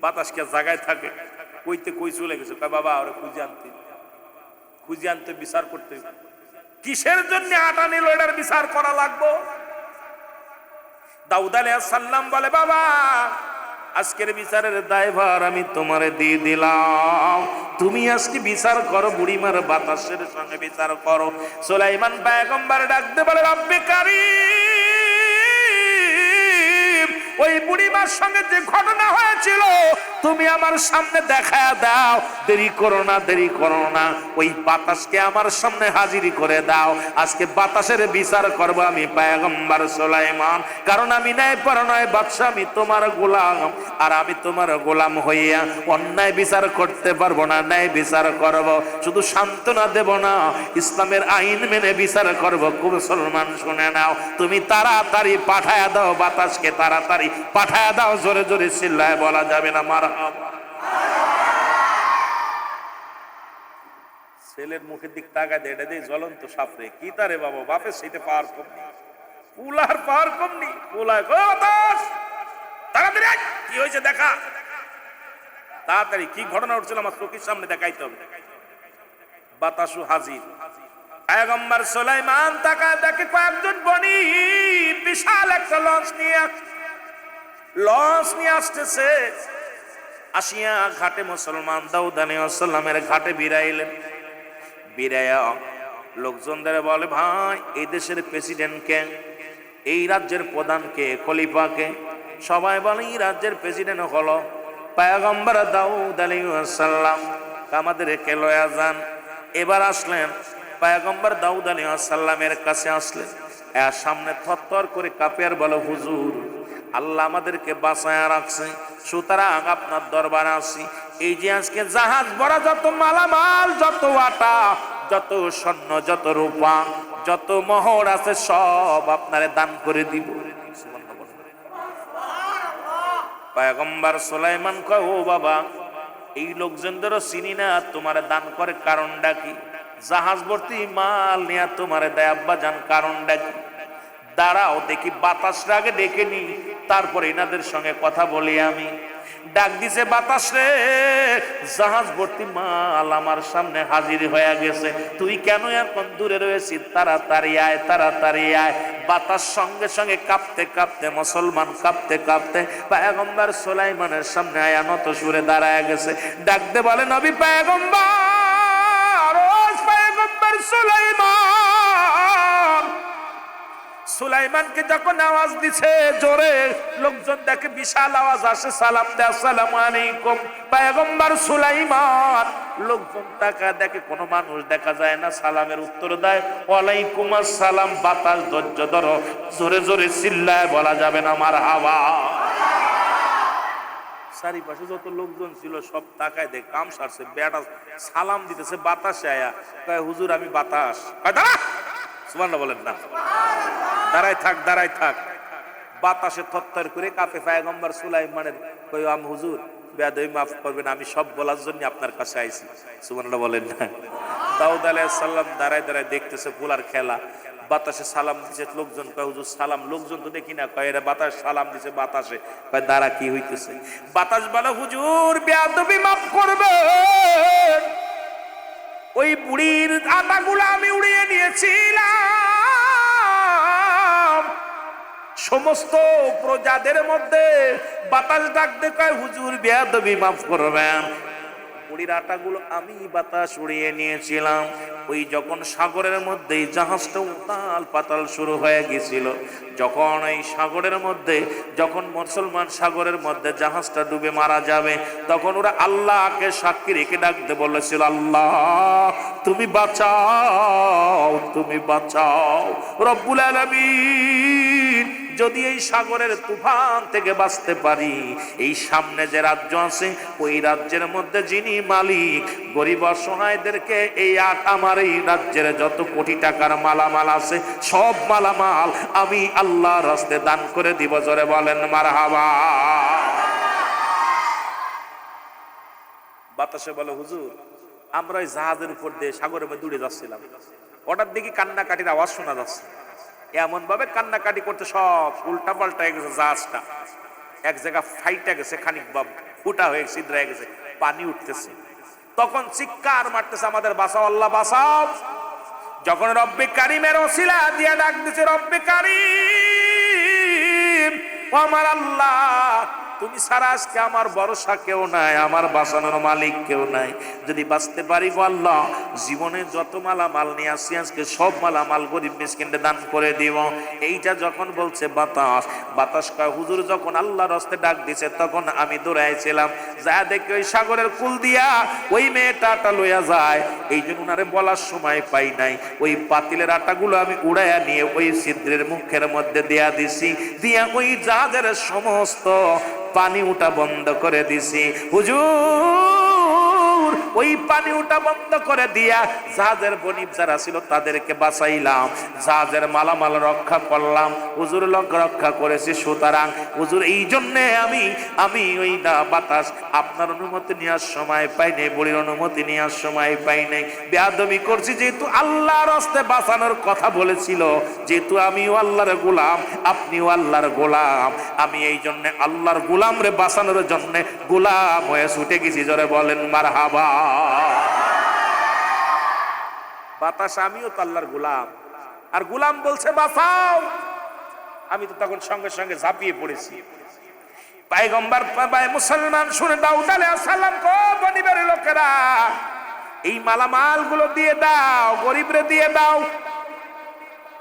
বাতাস কে জায়গায় থাকে, কইতে কই চলে গেছে। বাবা ওরা খুঁজে আনতে বিচার করতে, কিসের জন্য আটা নিল এটার বিচার করা লাগবো। দাউদ আলাইহিস সালাম বলে, বাবা আজকের বিচারের দায়ভার আমি তোমারে দিয়ে দিলাম, তুমি আজকে বিচার করো, বুড়িমার বাতাসের সঙ্গে বিচার করো। সুলাইমান পয়গম্বর ডাকতে বলে, রব্বে কারীম, ওই বুড়িমার সঙ্গে যে ঘটনা হয়েছিল তুমি আমার সামনে দেখায়া দাও, দেরি করো না, দেরি করো না, ওই বাতাসকে আমার সামনে হাজির করে দাও। আজকে বাতাসের বিচার করবো আমি পয়গম্বর সুলাইমান, কারণ আমি ন্যায়পরায়ণ বাদশা, আমি তোমার গোলাম, আর আমি তোমার গোলাম হইয়া অন্যায় বিচার করতে পারবো না, ন্যায় বিচার করব, শুধু সান্ত্বনা দেব না, ইসলামের আইন মেনে বিচার করব। মুসলমান শুনে নাও, তুমি তাড়াতাড়ি পাঠায়া দাও, বাতাসকে তাড়াতাড়ি পাঠায়া দাও। জোরে জোরে চিল্লায় বলা যাবে না মারহাবা। ছেলের মুখের দিক তাকায় দে, এটা দিয়ে জ্বলন্ত সাপরে কি তারে বাবা, বাপের সেইতে পাওয়ার কম নেই, পুলার পাওয়ার কম নেই। পুলায় বাতাস তাড়াতাড়ি কি হয়েছে দেখা, তাড়াতাড়ি কি ঘটনা উঠছিল আমার চোখের সামনে দেখাইতে হবে। বাতাসু হাজির, পয়গম্বর সুলাইমান তাকায় দেখে কয়েকজন বণী বিশাল একটা লঞ্চ নিয়ে আসতেছে। আসিয়া ঘাটে মুসলমান দাউদ আলাইহিস সালামের ঘাটে বিরাইলেন। বিরাইয়া লোকজনদের বলে, ভাই এই দেশের প্রেসিডেন্ট কে, এই রাজ্যের প্রধান কে, খলিফাকে? সবাই বলে এই রাজ্যের প্রেসিডেন্ট হলো পয়গম্বর দাউদ আলাইহিস সালাম, আমাদের কে লয়া যান। এবার আসলেন পয়গম্বর দাউদ আলাইহিস সালামের কাছে আসলেন, এর সামনে থরথর করে কাঁপে আর বলে, হুজুর আল্লাহ আমাদেরকে বাঁচায়া রাখছে, সুতরাং আপনার দরবারে আসি। এই যে আজকে জাহাজ ভরা যত মালামাল, যত আটা, যত স্বর্ণ, যত রূপা, যত মোহর আছে সব আপনারে দান করে দিব। পয়গম্বর সুলাইমান কয়, ও বাবা, এই লোকজনদেরও চিনি না, তোমার দান করে কারণটা কি? জাহাজ ভর্তি মাল নিয়ে তোমার দেয় আব্বা জান, কারণটা কি? দাঁড়াও দেখি বাতাসটা আগে ডেকে নি, তারপরে এনাদের সঙ্গে কথা বলি। আমি ডাক দিছে, বাতাস রে, জাহাজ ভর্তি মাল আমার সামনে হাজির হয়ে গেছে, তুই কেন এখন দূরে রয়েছিস? তাড়াতাড়ি আয়, তাড়াতাড়ি আয়। বাতাস সঙ্গে সঙ্গে কাঁপতে কাঁপতে, মুসলমান কাঁপতে কাঁপতে পয়গম্বর সুলাইমানের সামনে আয়া নত সুরে দাঁড়ায় গেছে। ডাকতে বলে, নবী পয়গম্বর, ও পয়গম্বর সুলাইমান। সুলাইমানকে যখন আওয়াজ দিছে জোরে, লোকজন দেখে বিশাল আওয়াজ আসে, সালাম দেয়, আসসালামু আলাইকুম পয়গম্বর সুলাইমান। লোকজন তাকা দেখে কোনো মানুষ দেখা যায় না, সালামের উত্তর দেয় ওয়ালাইকুম আসসালাম। বাতাস ধৈর্য ধরো, জোরে জোরে চিল্লায় বলা যাবে না মারহাবা। চারিপাশে যত লোকজন ছিল সব তাকায় দেখ, কাম সারছে, বেটা সালাম দিতেছে বাতাসে আয়া, কয় হুজুর আমি বাতাস। সুবহানাল্লাহ বলেন না, দাঁড়াই থাক, দাঁড়াই থাক। বাতাসে থরথর করে কাঁপে পয়গম্বর সুলাইমানের, কই আম হুজুর বেয়াদবি মাফ করবেন, আমি সব বলার জন্য আপনার কাছে আইছি। সুবহানাল্লাহ বলেন না। দাউদ আলাইহিস সালাম দাঁড়ায় দাঁড়ায় দেখতেছে ফুলার খেলা, বাতাসে সালাম দিছে, লোকজন কয় হুজুর সালাম, লোকজন তো দেখি না, কয় এরা বাতাস সালাম দিছে বাতাসে, কয় দাঁড়া কি হইতেছে? বাতাস বলে, হুজুর বেয়াদবি মাফ করবেন, ওই বুড়ির আটাগুলো আমি উড়িয়ে নিয়েছিলাম। সমস্ত প্রজাদের মধ্যে বাতাস ডাকতে কয়, হুজুর বেয়াদবি মাফ করবেন, বুড়ির আটাগুলো আমি বাতাস উড়িয়ে নিয়েছিলাম। ওই যখন সাগরের মধ্যে জাহাজটা উতাল পাতাল শুরু হয়ে গেছিল, যখন এই সাগরের মধ্যে, যখন মুসলমান সাগরের মধ্যে জাহাজটা ডুবে মারা যাবে, তখন ওরা আল্লাহকে সাক্ষী রেখে ডাকতে বলেছিল, আল্লাহ তুমি বাঁচাও, তুমি বাঁচাও। রব্বুল আলামিন, যদি এই সাগরের তুফান থেকে বাঁচতে পারি, এই সামনে যে রাজ্য আছে ওই রাজ্যের মধ্যে যিনি মালিক, গরিব অসহায়দেরকে এই আমার এই রাজ্যের যত কোটি টাকার মালামাল আছে সব মালামাল আমি আল্লাহর রাস্তায় দান করে দিব। জোরে বলেন মারহাবা। বাতাসে বলে, হুজুর আমরা ওই জাহাজের উপর দিয়ে সাগরের মধ্যে উড়ে যাচ্ছিলাম, হঠাৎ দেখি কান্নাকাটির আওয়াজ শোনা যাচ্ছে। এমন ভাবে কান্নাকাটি করতে সব উল্টা পাল্টা হয়ে গেছে, জাহাজটা এক জায়গা ফাইটা গেছে, খানিক বা ফুটা হয়ে ছিদ্র হয়ে গেছে, পানি উঠতেছে। তখন চিৎকার মারতেছে, আমাদের বাঁচাও, আল্লাহ বাঁচাও। যখন রব্বে কারিমের ওসিলা দিয়ে ডাক দিছে, রব্বে কারিম, ও আমার আল্লাহ, তুমি ছাড়া আজকে আমার ভরসা কেউ নাই, আমার বাঁচানোর মালিক কেউ নাই। যদি বাঁচতে পারি গো আল্লাহ, জীবনে যত মালামাল নিয়ে আসছি আজকে সব মালামাল গরিব মিসকিনকে দান করে দিব। এইটা যখন বলছে বাতাস, বাতাস কয়, হুজুর যখন আল্লাহর রাস্তায় ডাক দিছে তখন আমি দৌড়াইছিলাম, যা দেখে ওই সাগরের কুল দিয়া ওই মেয়েটা আটা লইয়া যায়, এই জন্য উনারে বলার সময় পাই নাই। ওই পাতিলের আটাগুলো আমি উড়াইয়া নিয়ে ওই ছিদ্রের মুখের মধ্যে দিয়া দিছি, দিয়া ওই জাহাজের সমস্ত পানি উঠা বন্ধ করে দিছি। হুজুর ওই পানি উঠা বন্ধ করে দিয়া জাহাজের বণিক যারা ছিল তাদেরকে বাঁচাইলাম, জাহাজের মালামাল রক্ষা করলাম, হুজুর রক্ষা করেছি। সুতরাং হুজুর এই জন্যে আমি ওই না বাতাস আপনার অনুমতি নেওয়ার সময় পাই নাই, বুড়ির অনুমতি নেওয়ার সময় পাই নাই, বেয়াদবি করছি। যেহেতু আল্লাহর রাস্তায় বাঁচানোর কথা বলেছিল, যেহেতু আমিও আল্লাহর গোলাম, আপনিও আল্লাহর গোলাম, আমি এই জন্য আল্লাহর গোলাম রে বাঁচানোর জন্য গোলাম হয়ে ছুটে গেছি। জোরে বলেন মারহাবা। বাতাস আমিও তো আল্লাহর গোলাম, আর গোলাম বলছে বাঁচাও, আমি তো তখন সঙ্গে সঙ্গে ঝাঁপিয়ে পড়েছি। পয়গম্বর মুসলমান শুনে দাউদ আলাইহিস সালাম কো, বনিবের লোকেরা এই মালামাল গুলো দিয়ে দাও, গরিবরে দিয়ে দাও।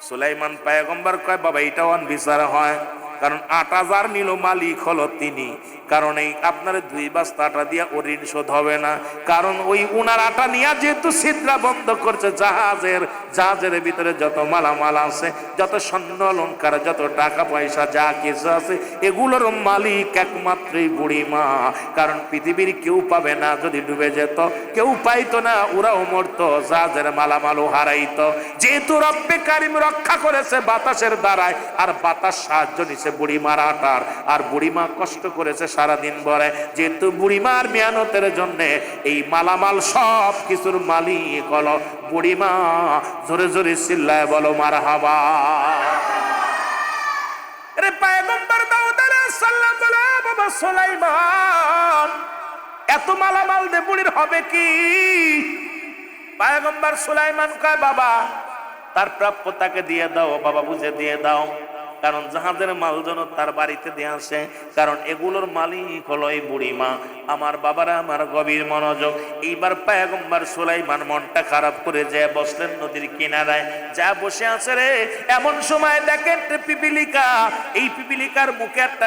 সুলাইমান পয়গম্বর কয়, বাবা এটাও বিচার হয়, কারণ আটা যার নিল মালিক হলো তিনি। কারণ এই আপনার 2 বস্তা আটা দিয়া ও ঋণ শোধ হবে না, কারণ ওই উনার আটা নিয়ে যেহেতু ছিদ্রা বন্ধ করছে জাহাজের ভিতরে যত মালামাল আছে, যত স্বর্ণ অলংকার, যত টাকা পয়সা যা কিছু আছে, এগুলোর মালিক একমাত্রই বুড়ি মা। কারণ পৃথিবীর কেউ পাবে না, যদি ডুবে যেত কেউ পাইতো না, ওরাও মরতো, জাহাজের মালামালও হারাইতো। যেহেতু রব্বে কারিম রক্ষা করেছে বাতাসের দ্বারায়, আর বাতাস সাহায্য নিছে বুড়িমার আটার, আর বুড়িমা কষ্ট করেছে সারাদিন ভরে, যেহেতু বুড়িমার মেহনতের জন্য এই মালামাল সব কিছুর মালিক হলো বুড়িমা। জোরে জোরে চিল্লায় বলো মারহাবা। আরে পয়গম্বর দাউদ আলাইহিস সালাম বলে, বাবা সুলাইমান এত মালামাল দে বুড়ির হবে কি? পয়গম্বর সুলাইমান কয়, বাবা তার প্রাপ্য তাকে দিয়ে দাও, বাবা বুঝে দিয়ে দাও, কারণ জাহাজের মাল যেন তার বাড়িতে দিয়ে আসে, কারণ এগুলোর মালিক হলো এই বুড়িমা। আমার বাবারা, আমার গভীর মনোযোগ। এইবার পয়গম্বর সুলাইমান মনটা খারাপ করে যায় বসলেন নদীর কিনারায়, যা বসে আছে রে। এমন সময় দেখেন পিপিলিকা, এই পিপিলিকার মুখে একটা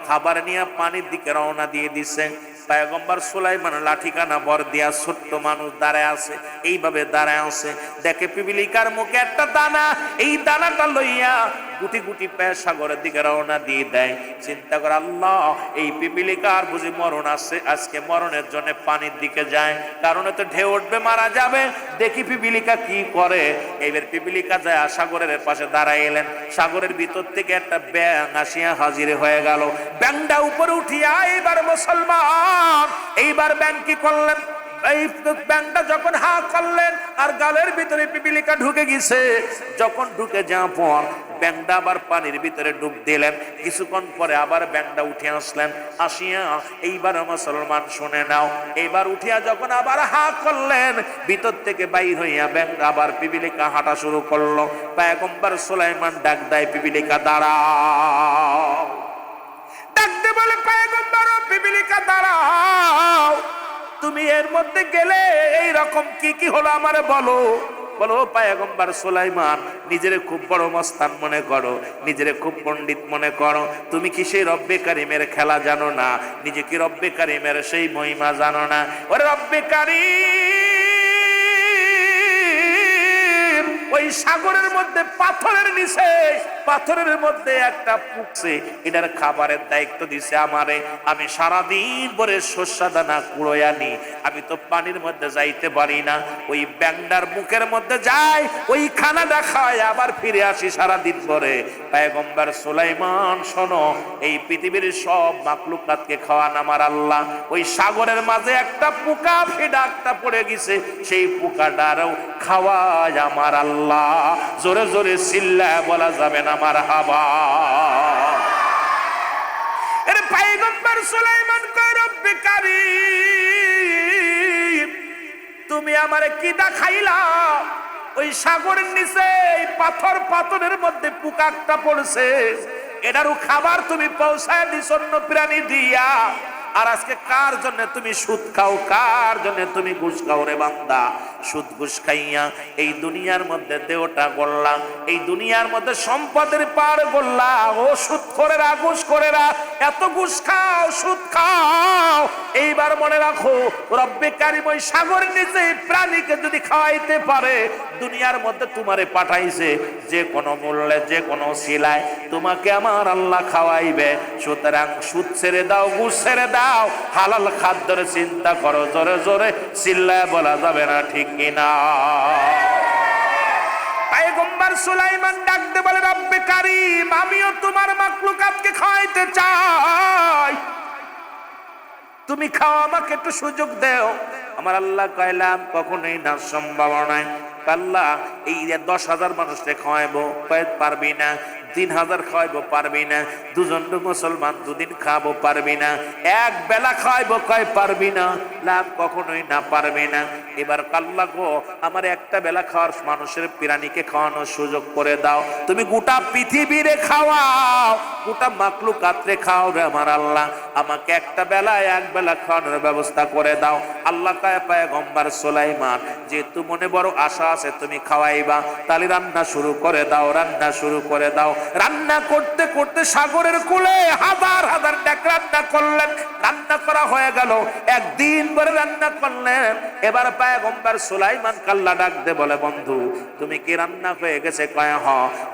খাবার নিয়ে পানির দিকে রওনা দিয়ে দিছে। পয়গম্বর সুলাইমান লাঠিখানা ভর দিয়া ছোট্ট মানুষ দাঁড়ায় আছে, এইভাবে দাঁড়ায় আছে, দেখে পিপিলিকার মুখে একটা দানা, এই দানাটা লইয়া গুটি গুটি পায়ে সাগরের দিকে রওনা দিয়ে দেয়। চিন্তা করে, আল্লাহ এই পিপিলিকার বুঝি মরণ আসছে, আজকে মরণের জন্য পানির দিকে যায়, কারণ তো ঢেউ উঠবে, মারা যাবে। দেখি পিপিলিকা কি করে। এবার পিপিলিকা যায় সাগরের পাশে দাঁড়ায় এলেন, সাগরের ভিতর থেকে একটা ব্যাঙ আসিয়া হাজির হয়ে গেল। ব্যাঙটা উপরে উঠিয়া, এইবার মুসলমান, এইবার ব্যাঙ কি করলেন, এই ব্যাঙটা যখন হা করলেন আর গালের ভিতরে পিপিলিকা ঢুকে গেছে, যখন ঢুকে যাওয়ার পর ব্যাঙটা আবার পানির ভিতরে ডুব দিলেন। কিছুক্ষণ পরে আবার ব্যাঙটা উঠে আসলেন, আসিয়া এইবার মুসলমান শুনে নাও, এইবার উঠিয়া যখন আবার হা করলেন, ভিতর থেকে বাইর হইয়া ব্যাঙ আবার পিপিলিকা হাঁটা শুরু করলো। পয়গম্বর সুলাইমান ডাক দেয়, পিপিলিকা দাঁড়াও। ডাকতে বলে, পয়গম্বর পিপিলিকা দাঁড়াও, তুমি এর মধ্যে গেলে এই রকম কি কি হলো আমারে বলো। বলো, পয়গম্বর সুলাইমান নিজের খুব বড় মস্তান মনে করো, নিজের খুব পণ্ডিত মনে করো, তুমি কি সেই রব্বে কারিমের খেলা জানো না? নিজে কি রব্বে কারিমের সেই মহিমা জানো না? ওরে রব্বে কারিম ওই সাগরের মধ্যে পাথরের নিচে, পাথরের মধ্যে একটা পুকছে, এটার খাবারের দায়িত্ব দিছে আমারে। আমি সারাদিন ভরে শস্যা দানা কুড়োয় আনি, আমি তো পানির মধ্যে যাইতে পারি না, ওই ব্যাংডার মুখের মধ্যে যাই, ওই খানাটা খাওয়াই আবার ফিরে আসি সারাদিন ভরে। পয়গম্বর সুলাইমান শোনো, এই পৃথিবীর সব মাখলুকাতকে খাওয়ান আমার আল্লাহ, ওই সাগরের মাঝে একটা পোকা ফিডা একটা পড়ে গেছে, সেই পোকাটারও খাওয়ায় আমার আল্লাহ। জোরে জোরে চিল্লায় বলা যাবে না মারহাবা। এর পয়গম্বর সুলাইমান কয়, রব্বে কারীম তুমি আমারে কি দেখাইলা? ওই সাগরের নিচে পাথরের মধ্যে পোকা একটা পড়ছে, এটারও খাবার তুমি পৌঁছায় দিছ অন্য প্রাণী দিয়া। আর আজকে কার জন্য তুমি সুদ খাও, কার জন্য তুমি ঘুষ খাও রে বান্দা? সুদ ঘুষ খাইয়া এই দুনিয়ার মধ্যে দেহটা গড়লা, এই দুনিয়ার মধ্যে সম্পদের পার গড়লা। ও সুদ করেরা, ঘুষ করেরা, এত ঘুষ খাও, সুদ খাও, এইবার মনে রাখো রব্বে কারিম ওই সাগরের নিচে প্রাণীকে যদি খাওয়াইতে পারে, দুনিয়ার মধ্যে তোমারে পাঠাইছে যে কোনো মূল্যে, যে কোনো শিলায় তোমাকে আমার আল্লাহ খাওয়াইবে। সুতরাং সুদ ছেড়ে দাও, ঘুষ ছেড়ে দাও, হালাল খাদ্যের চিন্তা করো। জোরে জোরে চিল্লায় বলা যাবে না ঠিক কিনা? পয়গম্বর সুলাইমান ডাকতে বলে, রব্বে কারীম আমিও তোমার মাখলুকাতকে খাওয়াইতে চাই, তুমি খাও, আমাকে একটু সুযোগ দাও। আমার আল্লাহ কইলাম কখনোই না, সম্ভব নয়। আল্লাহ এই 10,000 মানুষকে খাওয়াইবো, পারবি না। 3,000 খাওয়াইবো, পারবি না। 2 জন মুসলমান 2 দিন খাবো, পারবি না। এক বেলা খাওয়াইবো, কয় পারবি না। লাভ কখনোই না, পারবি না। এবার আল্লাহ গো, আমার একটা বেলা খাওয়ার মানুষের প্রাণীকে খাওয়ানোর সুযোগ করে দাও। তুমি গোটা পৃথিবীরে খাওয়াও, গোটা মাখলুকাতরে খাও রে আমার আল্লাহ, আমাকে একটা বেলায় এক বেলা খাওয়ানোর ব্যবস্থা করে দাও। আল্লাহ কয়, পয়গম্বর সুলাইমান যেহেতু মনে বড় আশা আছে তুমি খাওয়াইবা, তাহলে রান্না শুরু করে দাও, রান্না শুরু করে দাও। রান্না করতে করতে সাগরের কূলে হাজার হাজার ডাক রান্না করলেন। রান্না করা হয়ে গেল, একদিন পরে রান্না করলেন। এবার পয়গম্বর সুলাইমান আল্লাহ ডাক দে বলে, বন্ধু তুমি কি রান্না হয়ে গেছে? কয় হ।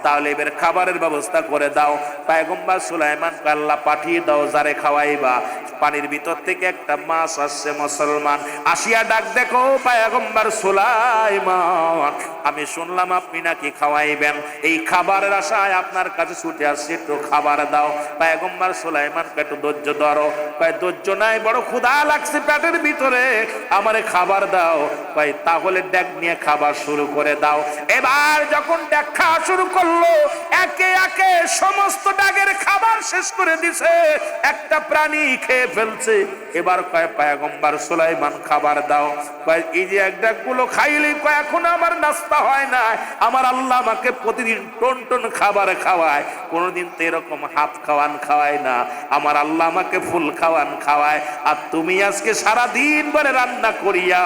তাহলে এবার খাবারের ব্যবস্থা করে দাও। পয়গম্বর সুলাইমান আল্লাহ পাঠিয়ে দাও যারে খাওয়াইবা। পানির ভিতর থেকে একটা মাছ আসছে, মুসলমান আসিয়া ডাক দেখো পয়গম্বর সুলাইমান, আমি শুনলাম আপনি নাকি খাওয়াইবেন, এই খাবারের আশায় আপনার কাছে ছুটে আসছে, একটু খাবার দাও। পয়গম্বর সুলাইমান একটু ধৈর্য ধরো। কয় ধৈর্য নাই, বড় ক্ষুধা লাগছে পেটের ভিতরে, আমারে খাবার দাও। কয় তাহলে ডেক নিয়ে খাবার শুরু করে দাও। এবার যখন ডেক খাওয়া শুরু করলো, একে একে সমস্ত ডাকের খাবার শেষ করে দিছে, একটা প্রাণী খেয়ে ফেলছে। এবার কয় পয়গম্বর সুলাইমান খাবার দাও। কয় এই যে এক ডাকগুলো খাইলে, কয় এখন আমার নাস্তা হয় না, আমার আল্লাহ আমাকে প্রতিদিন টন টন খাবার খাওয়ায়, কোনোদিন তো এরকম হাত খাওয়ান খাওয়ায় না, আমার আল্লাহ আমাকে ফুল খাওয়ান খাওয়ায়, আর তুমি আজকে সারা দিন ধরে রান্না করিয়া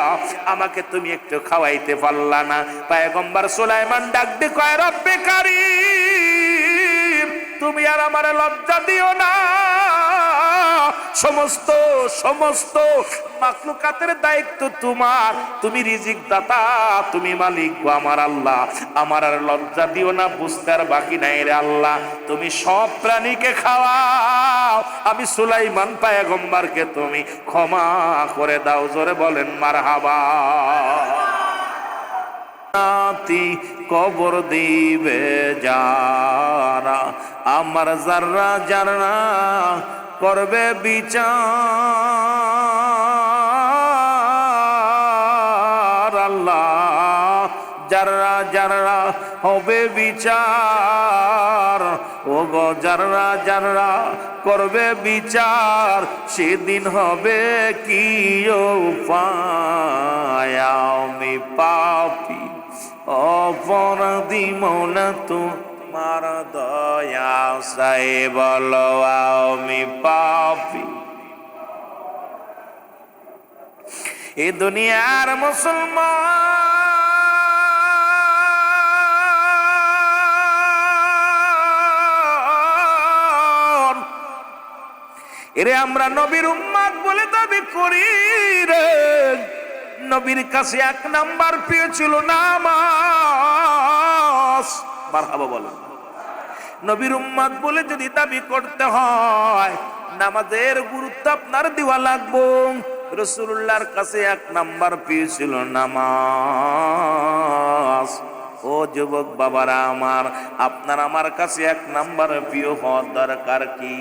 আমাকে তুমি একটু খাওয়াইতে পারলা না। পয়গম্বর সুলাইমান ডাক দিয়ে কয়, রব্বে কারীম, তুমি আর আমারে লজ্জা দিও না, সমস্ত সমস্ত মাখলুকাতের দায়িত্ব তোমার, তুমি রিজিক দাতা, তুমি মালিক গো আমার আল্লাহ, আমার আর লজ্জা দিও না, বুঝতে আর বাকি নাই রে আল্লাহ, তুমি সব প্রাণীকে খাওয়াও, আমি সুলাইমান পয়গম্বরকে তুমি ক্ষমা করে দাও। জোরে বলেন মারহাবা। কবর দিবে যারা, আমার যারা যারা করবে বিচার, আল্লাহ যারা যারা হবে বিচার, ও গো যারা যারা করবে বিচার, সেদিন হবে কি উপায়, আমি পাপী অপরাধী মৌলা তোমার দয়া সাই, বলো আমি পাপী। এ দুনিয়ার মুসলমান, এরে আমরা নবীর উম্মত বলে দাবি করি রে, নবীর কাছে এক নাম্বার প্রিয় ছিল নামাজ। মারহাবা বলেন। নবীর উম্মত বলে যদি দাবি করতে হয়, নামাজের গুরুত্ব আপনার দেওয়া লাগবে। রাসূলুল্লাহর কাছে এক নাম্বার প্রিয় ছিল নামাজ। ও যুবক বাবারা আমার, আপনার আমার কাছে এক নাম্বার প্রিয় হওয়ার দরকার কি?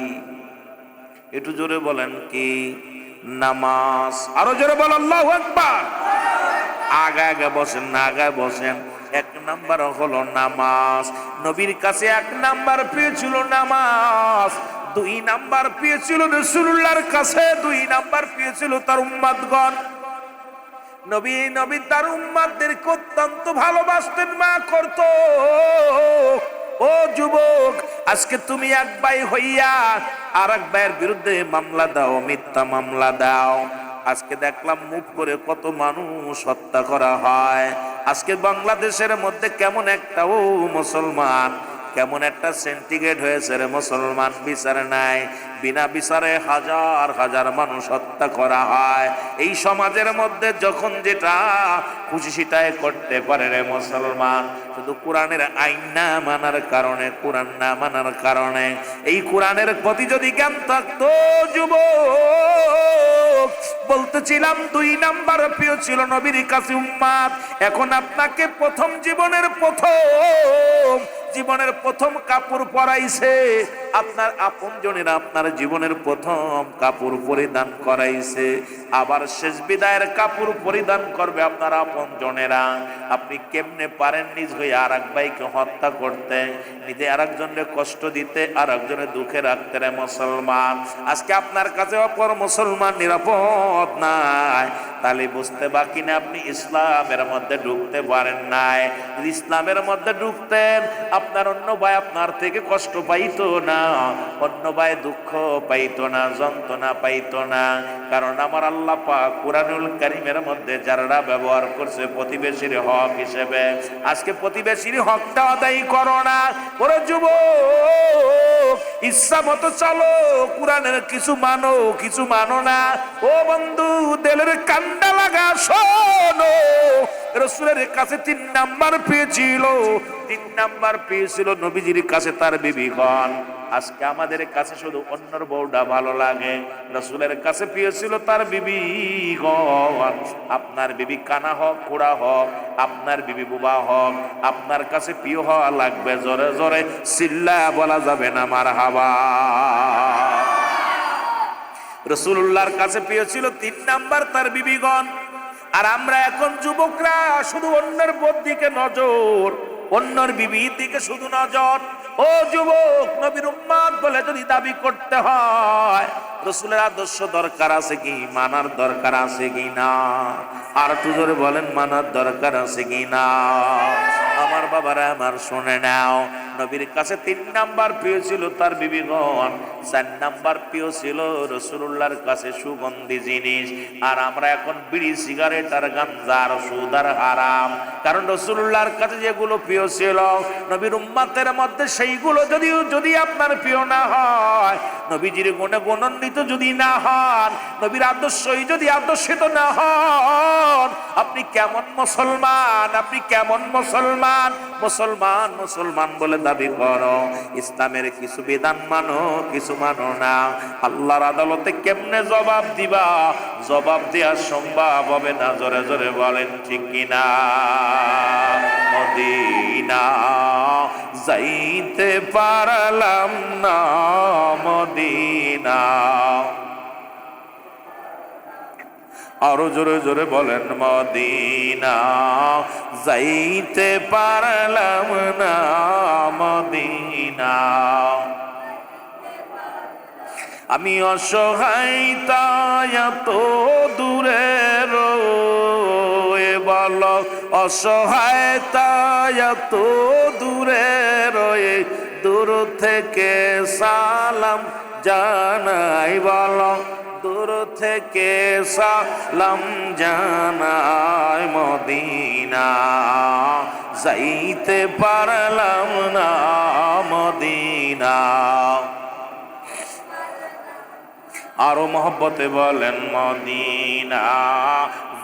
একটু জোরে বলেন কি? নামাজ। আরো জোরে বল আল্লাহু আকবার। আগে আগে বসেন না, আগে বসেন। এক নাম্বার হলো নামাজ। নবীর কাছে এক নাম্বার প্রিয় ছিল নামাজ। দুই নাম্বার প্রিয় ছিল রাসূলুল্লাহর কাছে, দুই নাম্বার প্রিয় ছিল তার উম্মতগণ। নবী তার উম্মতদেরকে অত্যন্ত ভালোবাসতেন, মা করত। ও যুবক, আজকে তুমি এক ভাই হইয়া আর এক ভাইয়ের বিরুদ্ধে মামলা দাও, মিথ্যা মামলা দাও। আজকে দেখলাম মুখ করে কত মানুষ হত্যা করা হয়। আজকে বাংলাদেশের মধ্যে কেমন একটা ও মুসলমান, কেমন একটা সেন্টিগ্রেড হয়েছে রে মুসলমান, বিচার নাই। বিনা বিচারে হাজার হাজার মানুষ হত্যা করা হয়। এই সমাজের মধ্যে যখন যেটা খুশি সেটাই করতে পারে রে মুসলমান, শুধু কোরআনের আইন না মানার কারণে, কোরআন না মানার কারণে। এই কোরআনের প্রতি যদি জ্ঞান থাকতো যুবক, বলতেছিলাম দুই নাম্বার প্রিয় ছিল নবীর কাছে উম্মত। এখন আপনাকে প্রথম জীবনের প্রথম কাপড় পরাইছে আপনার আপনজনেরা, আপনার জীবনের প্রথম কাপড় পরিধান করাইছে, আবার শেষ বিদায়ের কাপড় পরিধান করবে আপনার আপনজনেরা। আপনি কেমনে পারেন নিজ হয়ে আর এক ভাইকে হত্যা করতে, নিজে আর একজনকে কষ্ট দিতে, আর একজনের দুঃখে রাখতে রে মুসলমান? আজকে আপনার কাছে অপর মুসলমান নিরাপদ নাই, তাহলে বুঝতে বাকি না আপনি ইসলামের মধ্যে ঢুকতে পারেন নাই। যদি ইসলামের মধ্যে ঢুকতেন, আপনার অন্য ভাই আপনার থেকে কষ্ট পাইতো না। অন্য ভাই দুঃখ পাইতো না, যন্ত্রণা পাইতো না। কারণ আমার আল্লাহ পাক কুরআনুল কারীমের মধ্যে যারা ব্যবহার করছে প্রতিবেশীর হক হিসেবে, আজকে প্রতিবেশীর হকটা আদায় করো না। ওরে যুবক, ইচ্ছা মতো চলো, কুরআনের কিছু মানো, কিছু মানো না। ও বন্ধু, দিলের কান্ডা লাগা শোনো, রাসূলের কাছে 3 নাম্বার পেয়েছিল, 3 নাম্বার পেয়েছিল নবীজির কাছে তার বিবিগণ। আজকে আমাদের কাছে শুধু অন্যর বউটা ভালো লাগে, রাসূলের কাছে পেয়েছিল তার বিবিগণ। আপনার বিবি কানা হোক, কোড়া হোক, আপনার বিবি বুবা হোক, আপনার কাছে প্রিয় হওয়া লাগবে। জোরে জোরে চিল্লায়া বলা যাবে না মারহাবা। রাসূলুল্লাহর কাছে পেয়েছিল 3 নাম্বার তার বিবিগণ। আর আমরা এখন যুবকরা শুধু অন্যের বউর দিকে নজর, অন্যর বিবির দিকে শুধু নজর। ও যুবক, নবীর উম্মত বলে যদি দাবি করতে হয়, রাসূলের আদর্শ দরকার আছে কি, মানার দরকার আছে কি না? আর একটু জোরে বলেন, মানার দরকার আছে কি না? আমার বাবারা আমার শুনে নাও, নবীর কাছে 3 নাম্বার প্রিয় ছিল তার বিবিগণ, 4 নাম্বার প্রিয় ছিল রাসূলুল্লাহর কাছে সুগন্ধি জিনিস। আর আমরা এখন বিড়ি, সিগারেট আর গাঞ্জা আর সুদ আর হারাম। কারণ রাসূলুল্লাহর কাছে যেগুলো প্রিয় ছিল নবীর উম্মতের মধ্যে, সেইগুলো যদি আপনার প্রিয় না হয়, নবীজির গুণে গুণান্বিত যদি না হন, নবীর আদর্শই যদি আদর্শিত না হন, আপনি কেমন মুসলমান? আপনি কেমন মুসলমান? মুসলমান মুসলমান বলে দাবি করো, ইসলামের কিছু বিধান মানো, কিছু মানো না। আল্লাহর আদালতে কেমনে জবাব দিবা? জবাব দেওয়া সম্ভব হবে না। জোরে জোরে বলেন ঠিক কিনা? মদিনা যাইতে পারলাম না, মদিনা। আরো জোরে জোরে বলেন, মদিনা যাইতে পারলাম না, মদিনা। আমি অসহায় তাই এত দূরে রয়ে, বলো অসহায় তাই এত দূরে রয়ে, দূর থেকে সালাম জানাই, বলো দূর থেকে সালাম জানাই। মদিনা যাইতে পারলাম না, মদিনা। আরো মহব্বতে বলেন, মদিনা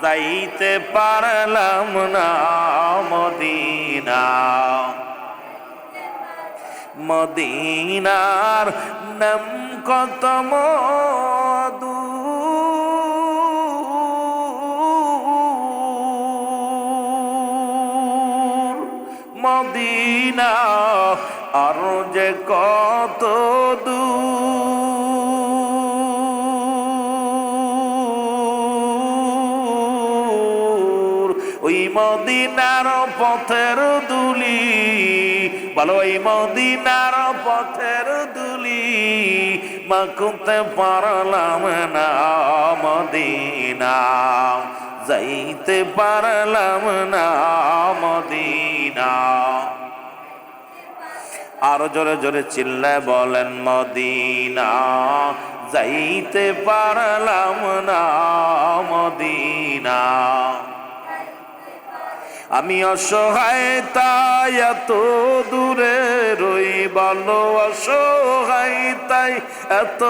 যাইতে পারলাম না, মদিনা। মদিনার নাম কত মধু, মদিনা আর যে কত দূর, ওই মদিনার পথের দুলি, বলো ওই মদিনার পথের দুলি মাখতে পারলাম না, মদিনা যাইতে পারলাম না, মদিনা। আরো জোরে জোরে চিল্লায় বলেন, মদিনা যাইতে পারলাম না, মদিনা। আমি অসহায় তাই এত দূরে রই, বলো অসহায় তাই এত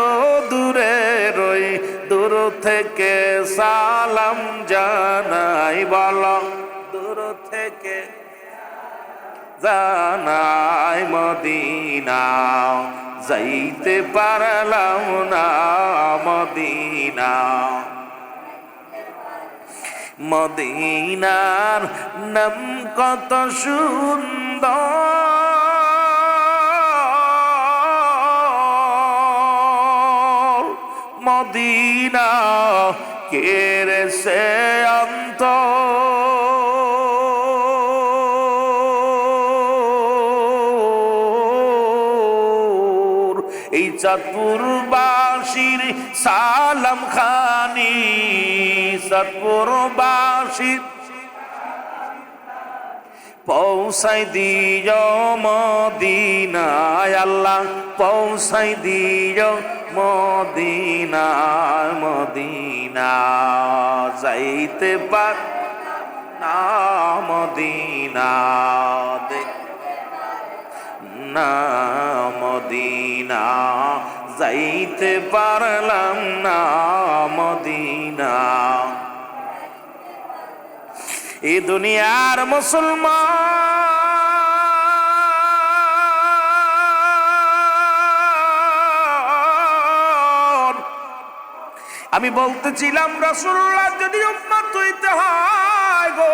দূরে রই, দূর থেকে সালাম জানাই, বলো দূর থেকে জানাই। মদিনা যাইতে পারলাম না, মদিনা। মদিনার নাম কত সুন্দর, মদিনা কেড়ে সে অন্ত, এই চাঁদপুরবাসীর সালাম খানি, চাঁদপুরবাসীর পৌঁছাই দিও মদিনায়, আল্লাহ পৌঁছাই দিও মদিনা মদিনা যাইতে পার না মদিনা না মদিনা যাইতে পারলাম না মদিনা। এই দুনিয়ার মুসলমান, আমি বলতেছিলাম রাসূলুল্লাহ যদি উম্মত হইতে হয় গো,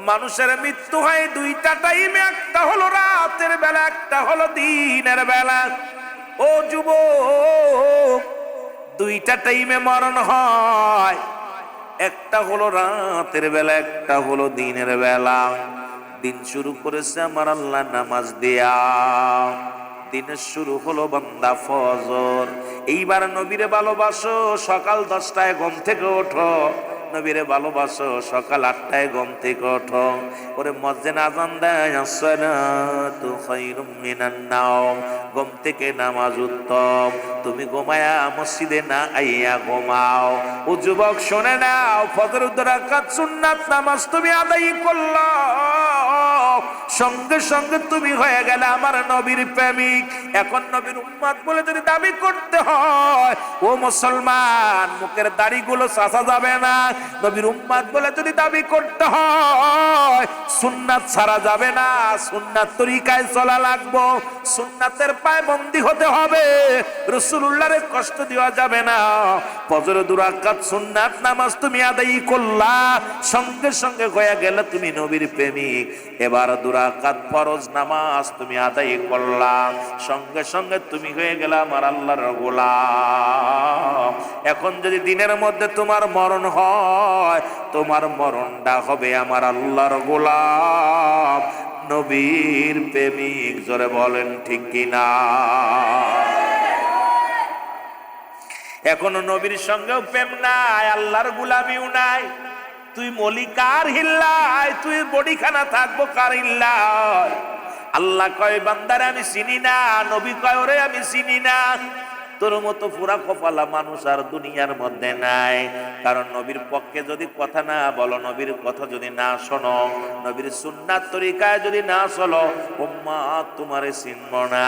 মানুষের মৃত্যু হয় দুইটা টাইমে, একটা হলো রাতের বেলা, একটা হলো দিনের বেলা। ও যুবক, দুইটা টাইমে মরণ হয়, একটা হলো রাতের বেলা, একটা হলো দিনের বেলা। দিন শুরু করেছে আমার আল্লাহ নামাজ দিয়া, দিনের শুরু হলো বান্দা ফজর। এইবার নবীরে ভালোবাসো, সকাল 10টায় ঘুম থেকে ওঠো, নবীরে ভালোবাসো, সকাল 8টায় ঘুম থেকে ওঠো। ওরে মুয়াজ্জিন আযান দেয় আসসালাতু খায়রুম মিনান নাওম, ঘুম থেকে নামাজ উত্তম, তুমি ঘুমায়া মসজিদে না আইয়া ঘুমাও। ও যুবক শুনে নাও, ফজর 2 রাকাত সুন্নাত নামাজ তুমি আদায় করলা, সঙ্গে সঙ্গে তুমি হয়ে গেলে আমার নবীর প্রেমিক। এখন নবীর উম্মত বলে যদি দাবি করতে হয়, ও মুসলমান, মুখের দাড়িগুলো চাচা যাবে না। নবীর উম্মত বলে যদি দাবি করতে হয়, সুন্নাত ছাড়া যাবে না, সুন্নাত তরিকায় চলা লাগবো, সুন্নাতের পায়বন্দি হতে হবে, রাসূলুল্লাহরে কষ্ট দেওয়া যাবে না। ফজর 2 রাকাত সুন্নাত নামাজ তুমি আদায় করলা, সঙ্গে সঙ্গে হয়ে গেলে তুমি নবীর প্রেমিক। এবার 2 রাকাত ফরজ নামাজ তুমি আদায় করলা, সঙ্গে সঙ্গে তুমি হয়ে গেলে আমার আল্লাহর গোলাম। এখন যদি দিনের মধ্যে তোমার মরণ হয়, তোমার মরণটা হবে আমার আল্লাহর গোলাম, নবীর প্রেমিক। জোরে বলেন ঠিক কিনা? এখনো নবীর সঙ্গেও প্রেম নাই, আল্লাহর গোলামিও নাই। তুই মলি কার হিল্লায়, তুই বডিখানা থাকবো কার হিল্লায়। আল্লাহ কয় বান্দারে আমি চিনি না, নবী কয় ওরে আমি চিনি না। তোর মতো পুরা কপালা মানুষ আর দুনিয়ার মধ্যে নাই। কারণ নবীর পক্ষে যদি কথা না বলো, নবীর কথা যদি না শোনো, নবীর সুন্নাত তরিকায় যদি না চলো, উম্মত তোমারে চিনব না।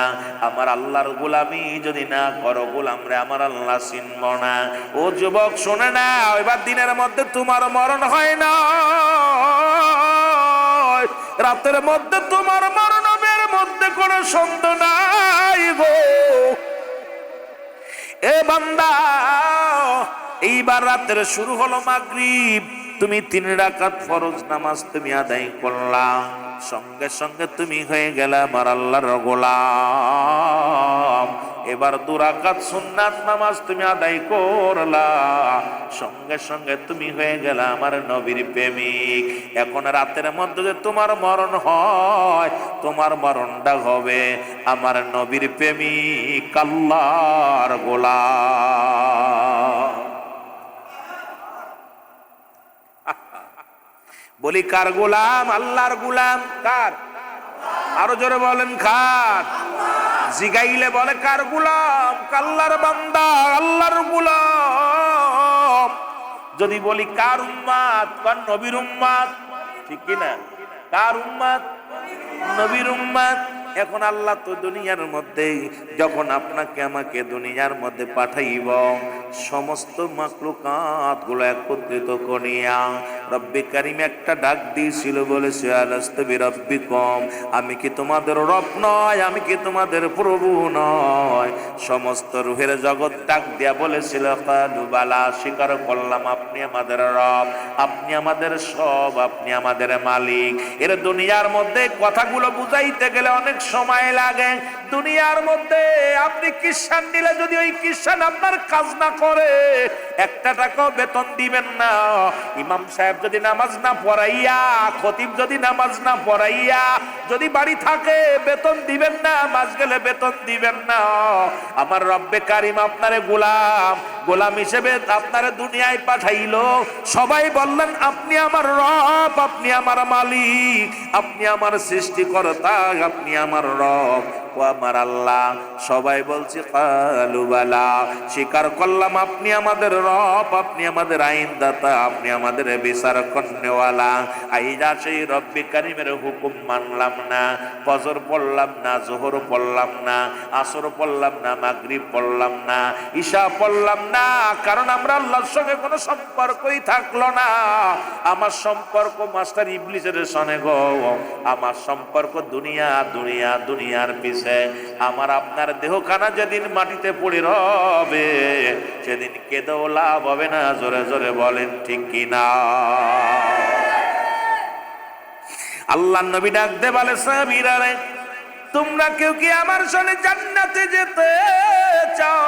আমার আল্লাহর গোলামি যদি না করো, গোলাম রে আমার আল্লাহ চিনব না। ও যুবক শোনে না, এবার দিনের মধ্যে তোমার মরণ হয় না, রাতের মধ্যে তোমার মরণের মধ্যে কোনো সন্দেহ নাই গো। এ বান্দা, এইবার রাতের শুরু হলো মাগরিব, তুমি 3 রাকাত ফরজ নামাজ তুমি আদায় করলা, সঙ্গে সঙ্গে তুমি হয়ে গেলে আমার আল্লাহর গোলাম। এবার 2 রাকাত সুন্নাত নামাজ তুমি আদায় করলা, সঙ্গে সঙ্গে তুমি হয়ে গেলে আমার নবীর প্রেমিক। এখন রাতের মধ্যে যে তোমার মরণ হয়, তোমার মরণটা হবে আমার নবীর প্রেমিক, আল্লাহর গোলাম। বলি কার গোলাম? আল্লাহর গোলাম। কার? আরো জোরে বলেন কার? জিগাইলে বলে কার গোলাম? আল্লাহর বান্দা, আল্লাহর গোলাম। যদি বলি কার উম্মত, কার নবীর উম্মত, ঠিক কি না? কার উম্মত? নবীর উম্মত। এখন আল্লাহ তো দুনিয়ার মধ্যে যখন আপনাকে আমাকে দুনিয়ার মধ্যে পাঠাইব, সমস্ত মাখলুকাত গুলো একত্রিত করিয়া রব্বে কারিম একটা ডাক দিয়েছিল, বলেছে আলাস্তু বিরাব্বিকুম, আমি কি তোমাদের রব নয়? আমি কি তোমাদের প্রভু নয়? সমস্ত রূহের জগৎ ডাক দিয়া বলেছিল কালু বালা, স্বীকার করলাম আপনি আমাদের রব, আপনি আমাদের সব, আপনি আমাদের মালিক। এর দুনিয়ার মধ্যে কথাগুলো বুঝাইতে গেলে অনেক সময় লাগে। দুনিয়ার মধ্যে আপনি কিষান নিলে যদি ওই কিষান আপনার কাজ না করে, 1 টাকাও বেতন দিবেন না। ইমাম সাহেব যদি নামাজ না পড়াইয়া, খতিব যদি নামাজ না পড়াইয়া যদি বাড়ি থাকে, বেতন দিবেন না, মাস গেলে বেতন দিবেন না। আমার রব্বে কারিম আপনারে গোলাম গোলাম হিসেবে আপনারা দুনিয়ায় পাঠাইলো, সবাই বললেন আপনি আমার রব, আপনি আমার মালিক, আপনি আমার সৃষ্টিকর্তা, আপনি আমার রব ও আমার আল্লাহ। সবাই বলছে কালু বালা, স্বীকার করলাম আপনি আমাদের রব, আপনি আমাদের আইনদাতা, আপনি আমাদের বিচার করনেওয়ালা। আইজা সেই রব্বে কারিমের হুকুম মানলাম না, ফজর পড়লাম না, জোহর পড়লাম না, আসর পড়লাম না, মাগরিব পড়লাম না, ঈশা পড়লাম না, কারণ আমরা আল্লাহর সঙ্গে কোনো সম্পর্কই থাকলো না। আমার সম্পর্ক মাস্টার ইবলিসের সঙ্গে গো, আমার সম্পর্ক দুনিয়া দুনিয়া দুনিয়ার পিছে। আমার আপনার দেহখানা যেদিন মাটিতে পড়ে রবে, সেদিন কেঁদেও লাভ হবে না। জোরে জোরে বলেন ঠিক কিনা? আল্লাহ নবী ডাক দে বলে, সাহাবীরা রে, তোমরা কেউ কি আমার সঙ্গে জান্নাতে যেতে চাও?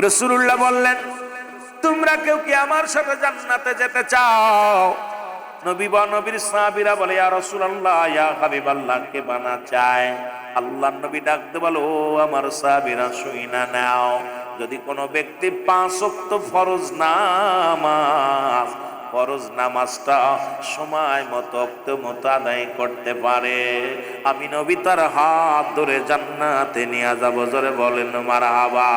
রাসূলুল্লাহ বললেন, তোমরা কেউ কি আমার সাথে জান্নাতে যেতে চাও? নবী বা নবীর সাহাবীরা বলে, ইয়া রাসূলুল্লাহ, ইয়া হাবিবাল্লাহ, কে বানা চায়? আল্লাহর নবী ডাক দে বলে, ও আমার সাহাবীরা, শুইনা নাও। যদি কোনো ব্যক্তি 5 ওয়াক্ত ফরজ নামাজ, ফরজ নামাজটা সময় মতো ওয়াক্ত মতো আদায় করতে পারে, আমি নবী তার হাত ধরে জান্নাতে নিয়ে যাব। জোরে বলেন মারহাবা।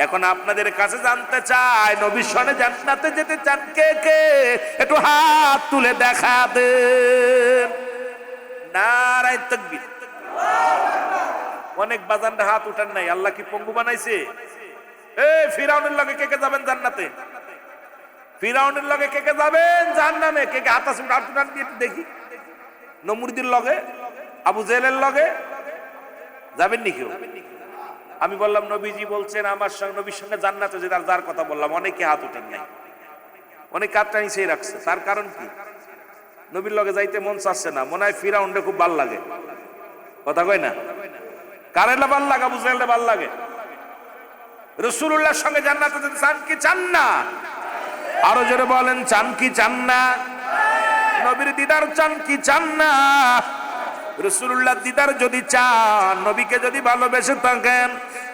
এখন আপনাদের কাছে জানতে চাই, নবীর সঙ্গে জান্নাতে যেতে চান কে কে? একটু হাত তুলে দেখা দেন। নারায়ে তাকবীর। অনেক বাজানরা হাত উঠান নাই। আল্লাহ কি পঙ্গু বানাইছে? এই ফিরাউনের লগে কে কে যাবেন জান্নাতে? ফিরাউনের লগে কে কে যাবেন জাহান্নামে? কে কে হাত উঠান দিয়ে একটু দেখি। নমরুদের লগে, আবু জেহেলের লগে যাবেন নি কেউ? আমি বললাম নবীজি বলছেন আমার সঙ্গে, নবীর সঙ্গে জান্নাতে যে যার কথা বললাম, অনেকে হাত উঠেন নাই, অনেক হাতটা নিচেই রাখছে। তার কারণ কি? নবীর লগে যাইতে মন চাচ্ছে না। মনে হয় ফিরাউনটা খুব ভাল লাগে। কথা কয় না? কারেলা ভাল লাগে, আবু জেহেলটা ভাল লাগে। রাসূলুল্লাহর সঙ্গে জান্নাতে যেতে চান কি চান না? আরো জোরে বলেন, চান কি চান না? নবীর দিদার চান কি চান না? রাসূলুল্লাহ দিদার যদি চান, নবীকে যদি ভালোবেসে থাকেন,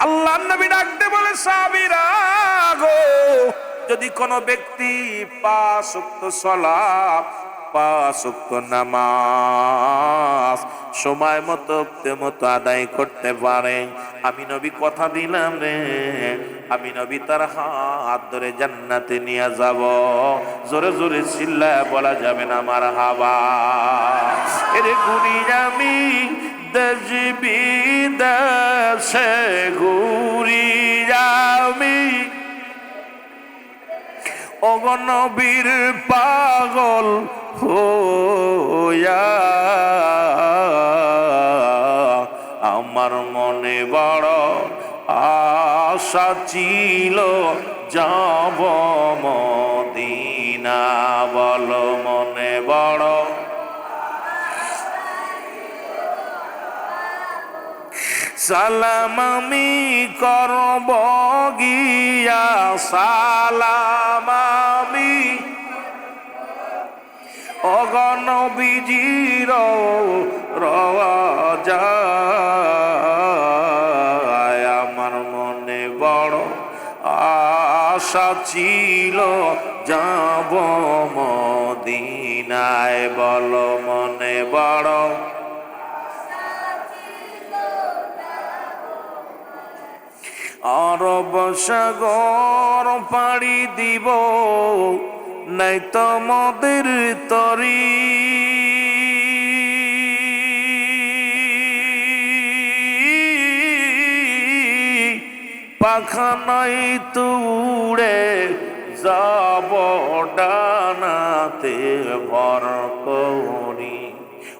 আল্লাহর নবী ডাকতে বলে, সাহাবীরা গো, যদি কোনো ব্যক্তি 5 ওয়াক্ত সালাত, 5 ওয়াক্ত নামাজ সময় মতো ওয়াক্তে মতো আদায় করতে পারে, আমি নবী কথা দিলাম রে, আমি নবী তার হাত ধরে জান্নাতে নিয়ে যাব। জোরে জোরে চিল্লায় বলা যাবে না মারহাবা। এরে ঘুরি আমি দেশ বিদেশে, ঘুরি আমি অগণবীর পাগল হইয়া, আমার মনে বড় আশা ছিল যাব মদিনা। বলো মনে বড় সালাম আমি করব গিয়া, সালাম আমি অগণবীজির রওজায়। আমার মনে বড় আশা ছিল যাব মদিনায়। বলো মনে বড় আরব সাগর পাড়ি দিব, নাই তো মদের তরি, পাখা নাই তুড়ে যাব ডানাতে ভর করি।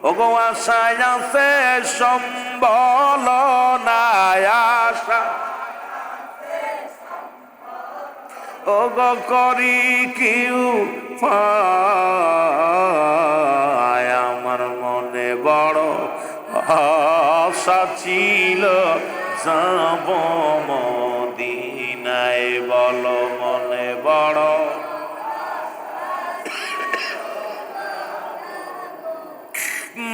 ওগো আশায় আছে সম্বল নাই, আশা ওগো করি কিউ পায়। আমার মনে বড় আশা ছিল যাব মদিনায়। বলো মনে বড়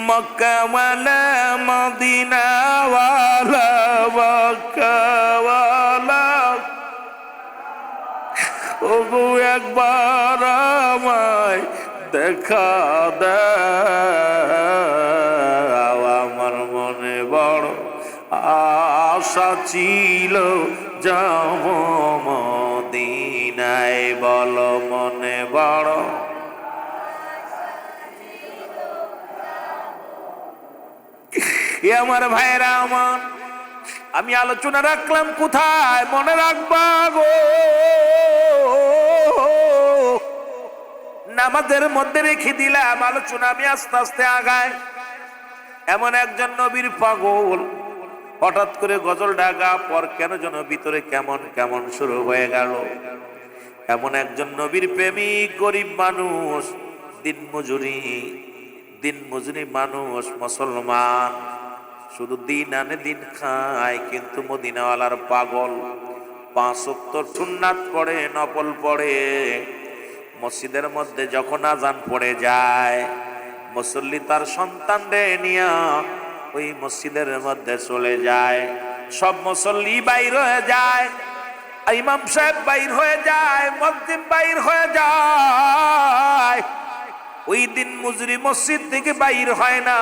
মক্কাওয়ালা মদিনাওয়ালা মক্কাওয়ালা ওগো একবার আমায় দেখা দাও, আমার মনে বড় আশা ছিল যাব মদিনায়, বলো মনে বড়। আমার ভাইরা আমার, আমি আলোচনা রাখলাম কোথায়, মনে রাখবা গো, নামাজের মধ্যে রেখে দিলাম আলোচনা। আমি আস্তে আস্তে আগায়। এমন একজন নবীর পাগল, হঠাৎ করে গজল ডাকা পর কেন যেন ভিতরে কেমন কেমন শুরু হয়ে গেল। এমন একজন নবীর প্রেমিক, গরিব মানুষ, দিনমজুরি মানুষ, মুসলমান, শুধু দিন আনে দিন খায়, কিন্তু মদিনাওয়ালার পাগল। 5 ওয়াক্ত সুন্নাত পড়ে, নফল পড়ে। মসজিদের মধ্যে যখন আজান পড়ে যায়, মুসল্লি তার সন্তানরে নিয়ে ওই মসজিদের মধ্যে চলে যায়। সব মুসল্লি বাইর হয়ে যায়, ইমাম সাহেব বাইর হয়ে যায়, মুয়াজ্জিন বাইর হয়ে যায়। ওই দিন মজুরি মসজিদ থেকে বাইর হয় না।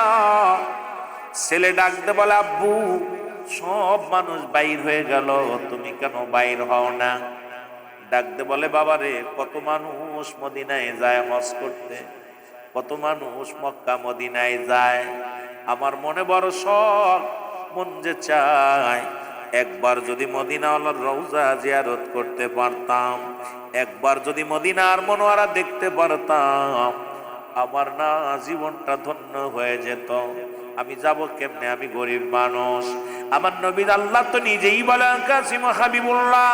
ছেলে ডাকতে বলে, আব্বু সব মানুষ বাইর হয়ে গেল, তুমি কেন বাইর হও না? ডাকতে বলে, বাবারে কত মানুষ মদিনায় যায় হজ করতে, কত মানুষ মক্কা মদিনায় যায়, আমার মনে বড় শখ, মন যে চায় একবার যদি মদিনাওয়ালার রওজা জিয়ারত করতে পারতাম, একবার যদি মদিনার মনোয়ারা দেখতে পারতাম, আমার না জীবনটা ধন্য হয়ে যেত। আমি যাব কেমনে? আমি গরিব মানুষ। আমার নবী আল্লাহ তো নিজেই বলেন, কাসিম হাবিবুল্লাহ,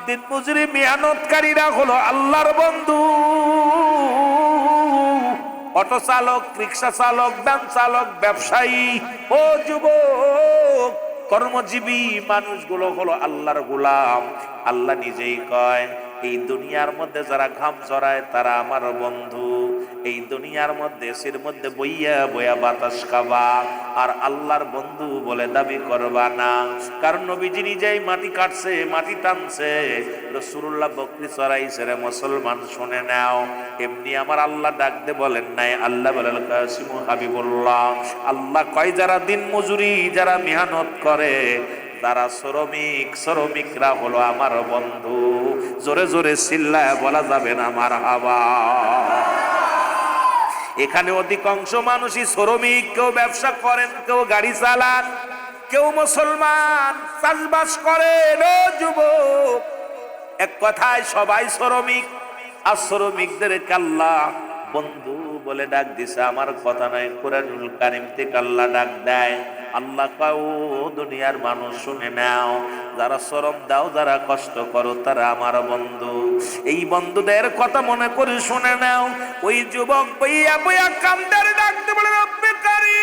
দিন মজুরি মেহনতকারীরা হলো আল্লাহর বন্ধু। অটো চালক, রিক্সা চালক, ভ্যান চালক, ব্যবসায়ী, ও যুবক, কর্মজীবী মানুষগুলো হলো আল্লাহর গোলাম। আল্লাহ নিজেই কয়, এই দুনিয়ার মধ্যে যারা ঘাম ঝরায় তারা আমার বন্ধু। এই দুনিয়ার মধ্যে এসির মধ্যে বইয়া বইয়া বাতাস খাবা, আর আল্লাহর বন্ধু বলে দাবি করবা না। কারণ নবীজি নিজেই মাটি কাটছে, মাটি টানছে, রাসূলুল্লাহ বকরি চড়াইছে রে মুসলমান শুনে নাও। এমনি আমার আল্লাহ ডাকতে বলেন নাই, আল্লাহ বলেন কাসিম হাবিবুল্লাহ, আল্লাহ কয় যারা দিন মজুরি, যারা মেহনত করে, তারা শ্রমিকরা হলো আমার বন্ধু। জোরে জোরে চিল্লায় বলা যাবে না মারহাবা। এখানে অধিকাংশ মানুষই শ্রমিক, কেউ ব্যবসা করেন, কেউ গাড়ি চালান, কেউ মুসলমান চাষবাস করেন। ও যুবক, এক কথায় সবাই শ্রমিক। আর শ্রমিকদেরকে আল্লাহ বন্ধু বলে ডাক দিছে। আমার কথা নয়, কুরআনুল কারীম থেকে আল্লাহ ডাক দেয়। আল্লাহ কাউ দুনিয়ার মানুষ শুনে নাও, যারা শ্রম দাও, যারা কষ্ট করো, তারা আমার বন্ধু। এই বন্ধুদের কথা মনে করে শুনে নাও। ওই যুবক বইয়া বইয়া কামদারে ডাকতে বলে, রব্বে কারীম,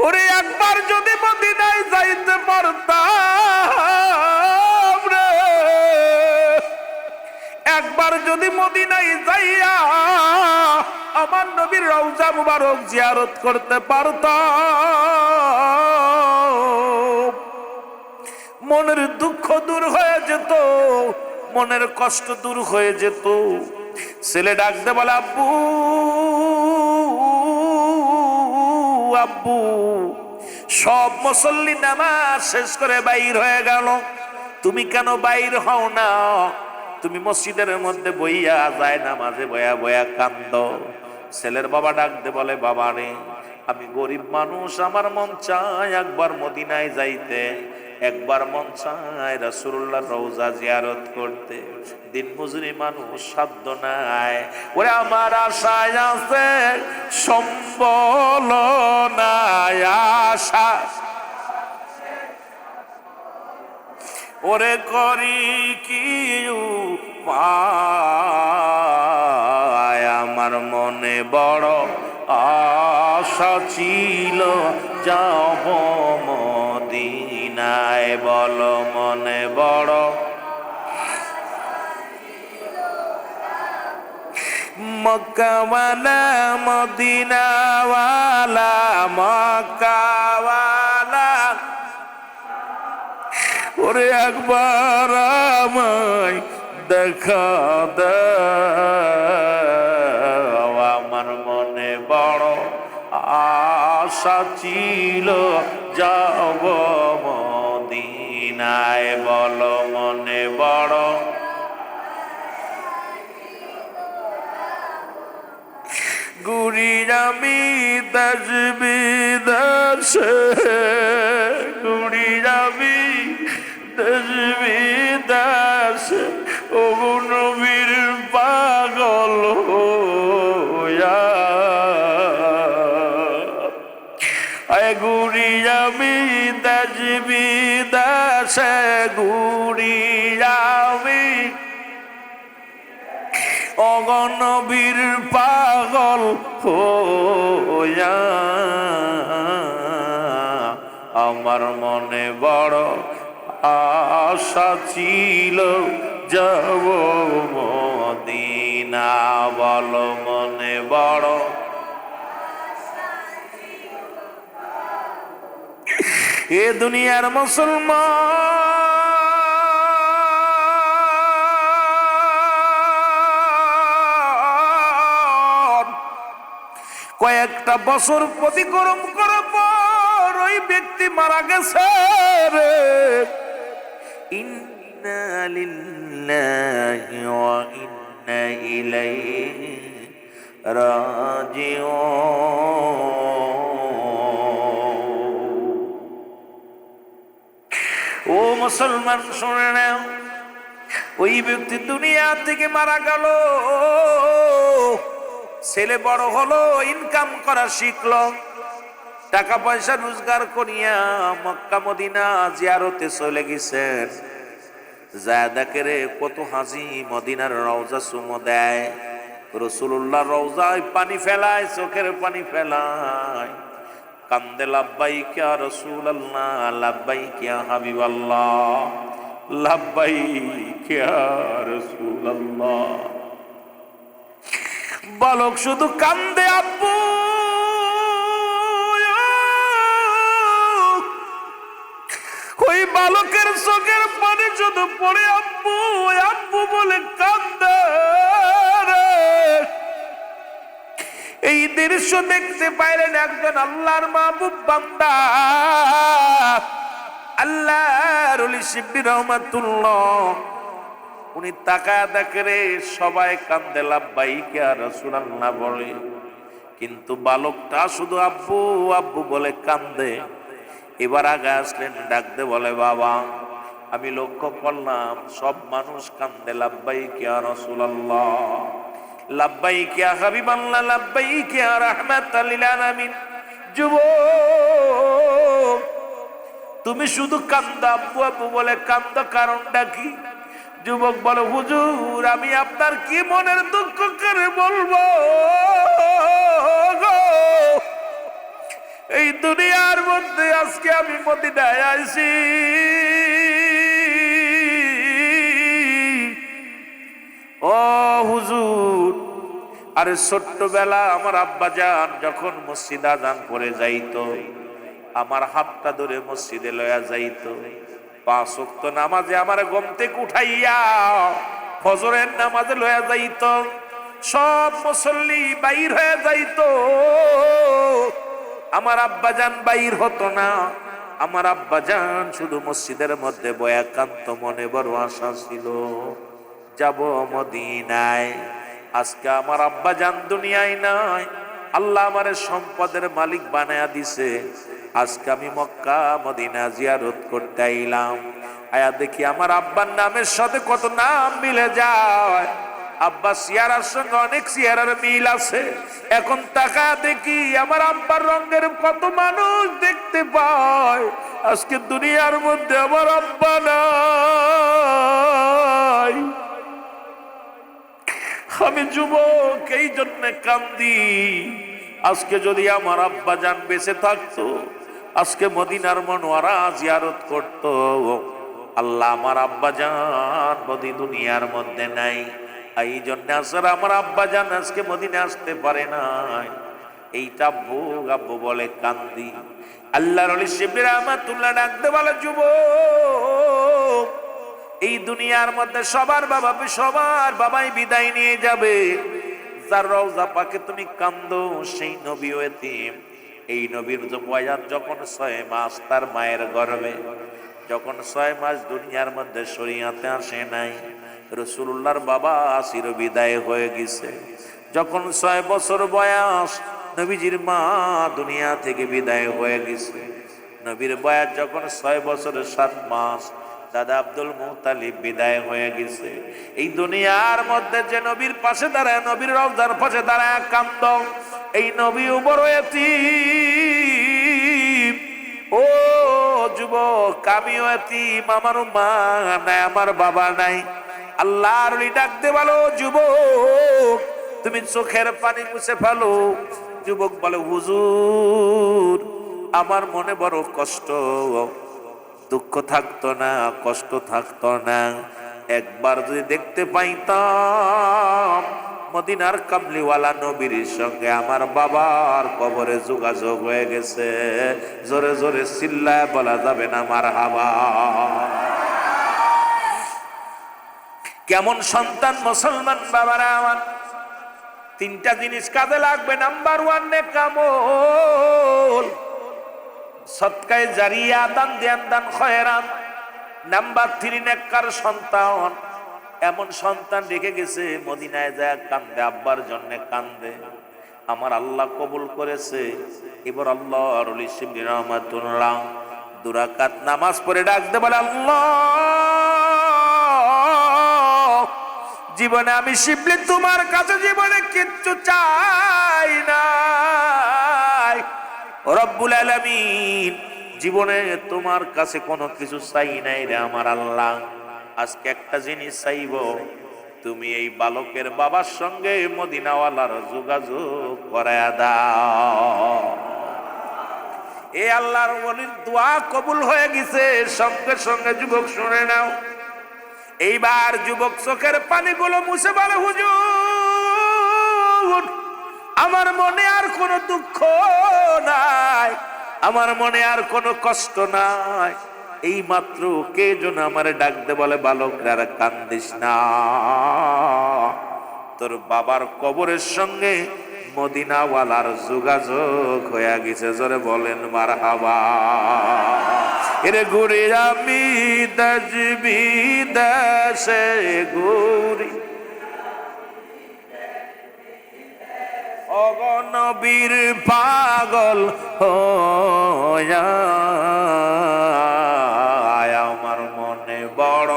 ওরে একবার যদি মদিনায় যাইতে পারতাম রে, একবার যদি মদিনায় যাইয়া আমার নবীর রওজা মুবারক জিয়ারত করতে পারতাম, মনের দুঃখ দূর হয়ে যেত, মনের কষ্ট দূর হয়ে যেত। ছেলে ডাকতে বলে, আব্বু আব্বু, সব মুসল্লি নামাজ শেষ করে বাইর হয়ে গেল, তুমি কেন বাইর হও না? তুমি মসজিদের মধ্যে বইয়া যায় নামাজে বয়া বয়া কান্দ। ছেলের বাবা ডাকতে বলে, বাবা রে, আমি গরিব মানুষ, আমার মন চায় একবার মদিনায় যাইতে, একবার মন চায় রাসূলুল্লাহর রওজা জিয়ারত করতে। দিন মজুরি মানুষ, সাধ্য নাই। ওরে আমার আশায় আছে সম্বল নাই, আশা ওরে করি কি উপায়, আমার মনে বড় আশা ছিল যাব মদিনায়, বলো মনে বড়। মক্কাওয়ালা মদিনাওয়ালা মক্কাওয়ালা ওরে একবার আমায় দেখা দাও আমার মনে বড় আশা ছিল যাব মদিনায় বলো মনে বড় গুড়ির আমি দেশ বিদেশে গুড়ির আমি দেশ বিদেশে ও নবীর পাগল হইয়া গুড়ি আমি দেশ বিদেশে গুড়ি আমি অগণবীর পাগল হইয়া আমার মনে বড় আশা ছিল যাব মদিনা বলো মনে বড় এ দুনিয়ার মুসলমান কয়েকটা বছর অতিক্রম করার পর ওই ব্যক্তি মারা গেছে রে ইন্না লিল্লাহি ওয়া ইন্না ইলাইহি রাজিউন ও মুসলমান শুনে নাও ওই ব্যক্তি দুনিয়া থেকে মারা গেল ছেলে বড় হলো ইনকাম করা শিখলো টাকা পয়সা রোজগার করিয়া মক্কা মদিনা জিয়ারতে চলে গেছেন যায় দেখে রে কত হাজি মদিনার রওজা চুমো দেয় রাসূলুল্লাহ রওজায় পানি ফেলায় চোখের পানি ফেলায় কান্দে লাব্বাইক ইয়া রাসূলুল্লাহ লাব্বাইক ইয়া হাবিবাল্লাহ লাব্বাইক ইয়া রাসূলুল্লাহ বালক শুধু কান্দে আব্বু ওই বালকের চোখের পানি শুধু পড়ে আব্বু আব্বু বলে কান্দে এই দৃশ্য দেখতে পাইলেন একজন আল্লাহর মাহবুব বান্দা আল্লাহর ওলি শিবলি রহমাতুল্লাহ উনি তাকায় দেখে সবাই কান্দে লাব্বাইক ইয়া রাসূলুল্লাহ বলে কিন্তু বালকটা শুধু আব্বু আব্বু বলে কান্দে এবার আগে আসলেন ডাকতে বলে বাবা আমি লক্ষ্য করলাম সব মানুষ কান্দে লাব্বাইক ইয়া রাসূলুল্লাহ লাব্বাইক ইয়া হাবিবাল্লাহ লাব্বাইক ইয়া রাহমাতাল লিল আলামিন যুবক তুমি শুধু কান্দো আব্বু আব্বু বলে কান্দো কারণটা কি যুবক বলে হুজুর আমি আপনার কি মনের দুঃখ করে বলবো এই দুনিয়ার মধ্যে আজকে আমি মদিনায় আইছি ও হুজুর আরে ছোট্টবেলা আমার আব্বাজান যখন মসজিদে আযান পড়ে যাইতো আমার হাতটা ধরে মসজিদে লয়া যাইতো 5 ওয়াক্ত নামাজে আমার ঘুম থেকে উঠাইয়া ফজরের নামাজে লয়া যাইতো সব মুসল্লি বাইর হয়ে যাইতো আমার আব্বাজান বাইর হতো না আমার আব্বাজান শুধু মসজিদের মধ্যে বয়া কান্ত মনে বড় আশা ছিল যাব মদিনায় আজকে আমার আব্বাজান দুনিয়ায় নাই আল্লাহ আমারে সম্পদের মালিক বানায়া দিছে আজকে আমি মক্কা মদিনা জিয়ারত করতে আইলাম আয়া দেখি আমার আব্বার নামের সাথে কত নাম মিলে যায় আব্বা সিয়ারার সঙ্গে অনেক সিয়ারার মিল আছে এখন টাকা দেখি আমার আব্বার রঙের কত মানুষ দেখতে পায় আজকে দুনিয়ার মধ্যে আমার আব্বা নাই আমি যুবক এই জন্য কান্দি আজকে যদি আমার আব্বা জান বেঁচে থাকতো আজকে মদিনার মনোয়ারা জিয়ারত করতো আল্লাহ আমার আব্বা জান বদি দুনিয়ার মধ্যে নাই এই জন্য আসলে আমার আব্বা জান আজকে মদিনা আসতে পারে নাই। এইটা আব্বু আব্বু বলে কান্দি। আল্লাহর ওলি শিবলি রহমাতুল্লাহ ডাকতে বলে, যুবক, এই দুনিয়ার মধ্যে সবার বাবাই বিদায় নিয়ে যাবে। যার রওজা পাকে তুমি কান্দো সেই নবীও এতিম। এই নবীর বয়ান যখন 6 মাস তার মায়ের গর্ভে, যখন 6 মাস দুনিয়ার মধ্যে শরীয়তে আসে নাই, রাসূলুল্লাহর বাবা চির বিদায় হয়ে গেছে। যখন 6 বছর বয়স নবীজির মা দুনিয়া থেকে বিদায় হয়ে গেছে। নবীর বয়স যখন 6 বছর 7 মাস দাদা আব্দুল মুত্তালিব বিদায় হয়ে গেছে। এই দুনিয়ার মধ্যে যে নবীর পাশে দাঁড়ায়, নবীর রওজার পাশে দাঁড়ায় কান্দ, এই নবী বড় এতিম। ও যুবক, আমিও এতিম, আমারও মা নাই, আমার বাবা নাই। আল্লাহর ওলি ডাকতে বলো, যুবক তুমি চোখের পানি মুছে ফেলো। যুবক বলে, হুজুর আমার মনে বড় কষ্ট, দুঃখ থাকতো না, কষ্ট থাকতো না, একবার যদি দেখতে পাইতাম মদিনার কামলিওয়ালা নবীর সঙ্গে আমার বাবার কবরে যোগাযোগ হয়ে গেছে। জোরে জোরে চিল্লায় বলা যাবে না মারহাবা। কেমন সন্তান মুসলমান বাবারা আমার, 3টা জিনিস কাজে লাগবে। নাম্বার 1 নেকামল, সদকায়ে জারিয়া, দান দেন, দান খয়রান। নাম্বার 3 নেককার সন্তান, এমন সন্তান রেখে গেছে মদিনায় যায় কান্দে, আব্বার জন্য কান্দে। আমার আল্লাহ কবুল করেছে। এবার আল্লাহর ওলি শিবলি রহমাতুল্লাহ 2 রাকাত নামাজ পড়ে ডাকতে বলে, আল্লাহ জীবনে আমি শিবলি তোমার কাছে জীবনে কিচ্ছু চাই নাই। রব্বুল আলামিন, জীবনে তোমার কাছে কোনো কিছু চাই নাই রে আমার আল্লাহ। আজকে একটা জিনিস চাইব, তুমি এই বালকের বাবার সঙ্গে মদিনাওয়ালার যোগাযোগ করায়া দাও। এই আল্লাহর ওলির দোয়া কবুল হয়ে গেছে। সঙ্গে সঙ্গে যুবক শুনে নাও, এইবার যুবক চোখের পানিগুলো মুছে বলে, হুজুর আমার মনে আর কোনো দুঃখ নাই, আমার মনে আর কোনো কষ্ট নাই। এই মাত্র কে যেন আমারে ডাকতে বলে, বালকরা আর কান্দিস না, তোর বাবার কবরের সঙ্গে মদিনাওয়ালার যোগাযোগ হয়ে গেছে। জোরে বলেন মারহাবা। এরে ঘুরে আমি দেশ বিদেশে ঘুরি, নবীর পাগল হইয়া আমার মনে বড়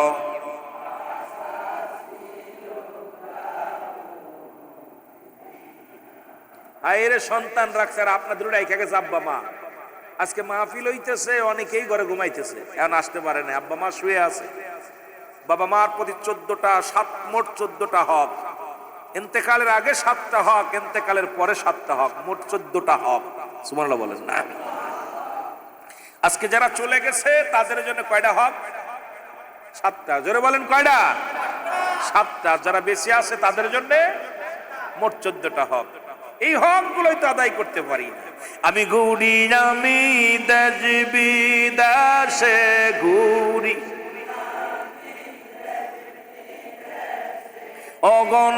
আইরে সন্তান রাখছে। আর আপনাদের রেখে গেছে আব্বা মা। আজকে মাহফিল হইতেছে, অনেকেই ঘরে ঘুমাইতেছে, এখন আসতে পারে না। আব্বা মা শুয়ে আছে। বাবা মার প্রতি 14টা, মোট 14টা হক। ইন্তেকালের আগে 7টা হক, ইন্তেকালের পরে 7টা হক, মোট 14টা হক। সুবহানাল্লাহ বলেন না। আজকে যারা চলে গেছে তাদের জন্য কয়টা হক? 7টা। জোরে বলেন কয়টা? 7টা। যারা বেঁচে আছে তাদের জন্য মোট 14টা হক। এই হক গুলোই তো আদায় করতে পারি না। আমি ঘুরি, আমি দেশ বিদেশে ঘুরি,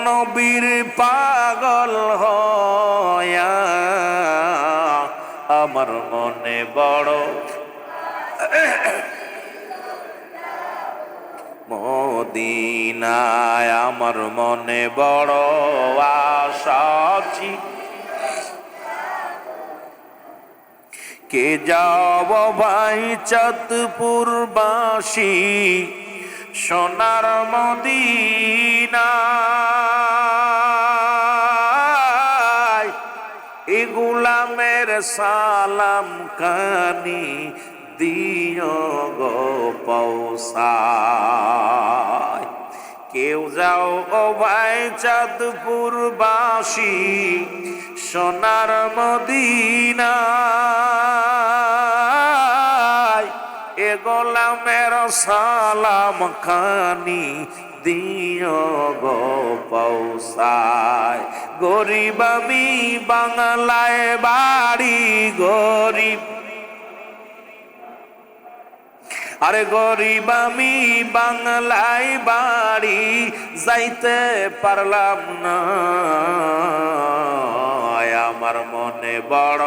নবীর পাগল হইয়া আমার মনে বড় মদিনায়, আমার মনে বড় আশা ছিল কে যাব ভাই চাঁদপুরবাসী সোনার মদিনায়, এ গোলামের সালাম কানি দিও গো পৌঁছায়। কেউ যাও ও ভাই চাঁদপুরবাসী সোনার মদিনায়, এ গোলামের সালাম খানি দিও গো পৌঁছায়। গরিব আমি বাংলায় বাড়ি গরিব, আরে গরিব আমি বাংলায় বাড়ি যাইতে পারলাম না, আমার মনে বড়।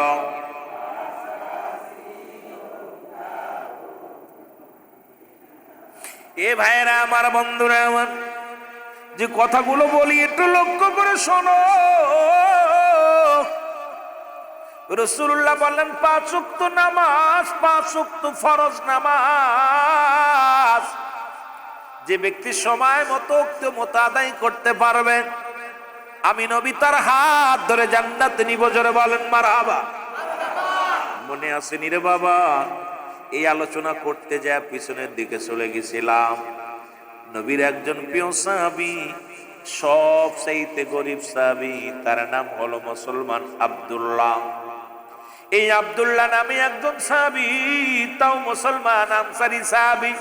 এ ভাইরা আমার, বন্ধুরা আমার, যে কথাগুলো বলি একটু লক্ষ্য করে শোনো। রাসূলুল্লাহ বললেন 5 ওয়াক্ত নামাজ, 5 ওয়াক্ত ফরজ নামাজ যে ব্যক্তি সময় মতো ওয়াক্ত আদায় করতে পারবে, আমি নবী তার হাত ধরে জান্নাতে নিব। জোরে বলেন মারহাবা। মনে আছে নি রে বাবা? এই আলোচনা করতে যায় পিছনের দিকে চলে গেছিলাম। নবীর একজন প্রিয় সাহাবী, সবচাইতে গরিব সাহাবী, তার নাম হলো মুসলমান আব্দুল্লাহ। এই আব্দুল্লাহ নামে একজন সাহাবী, তাও মুসলমান আনসারী সাহাবী,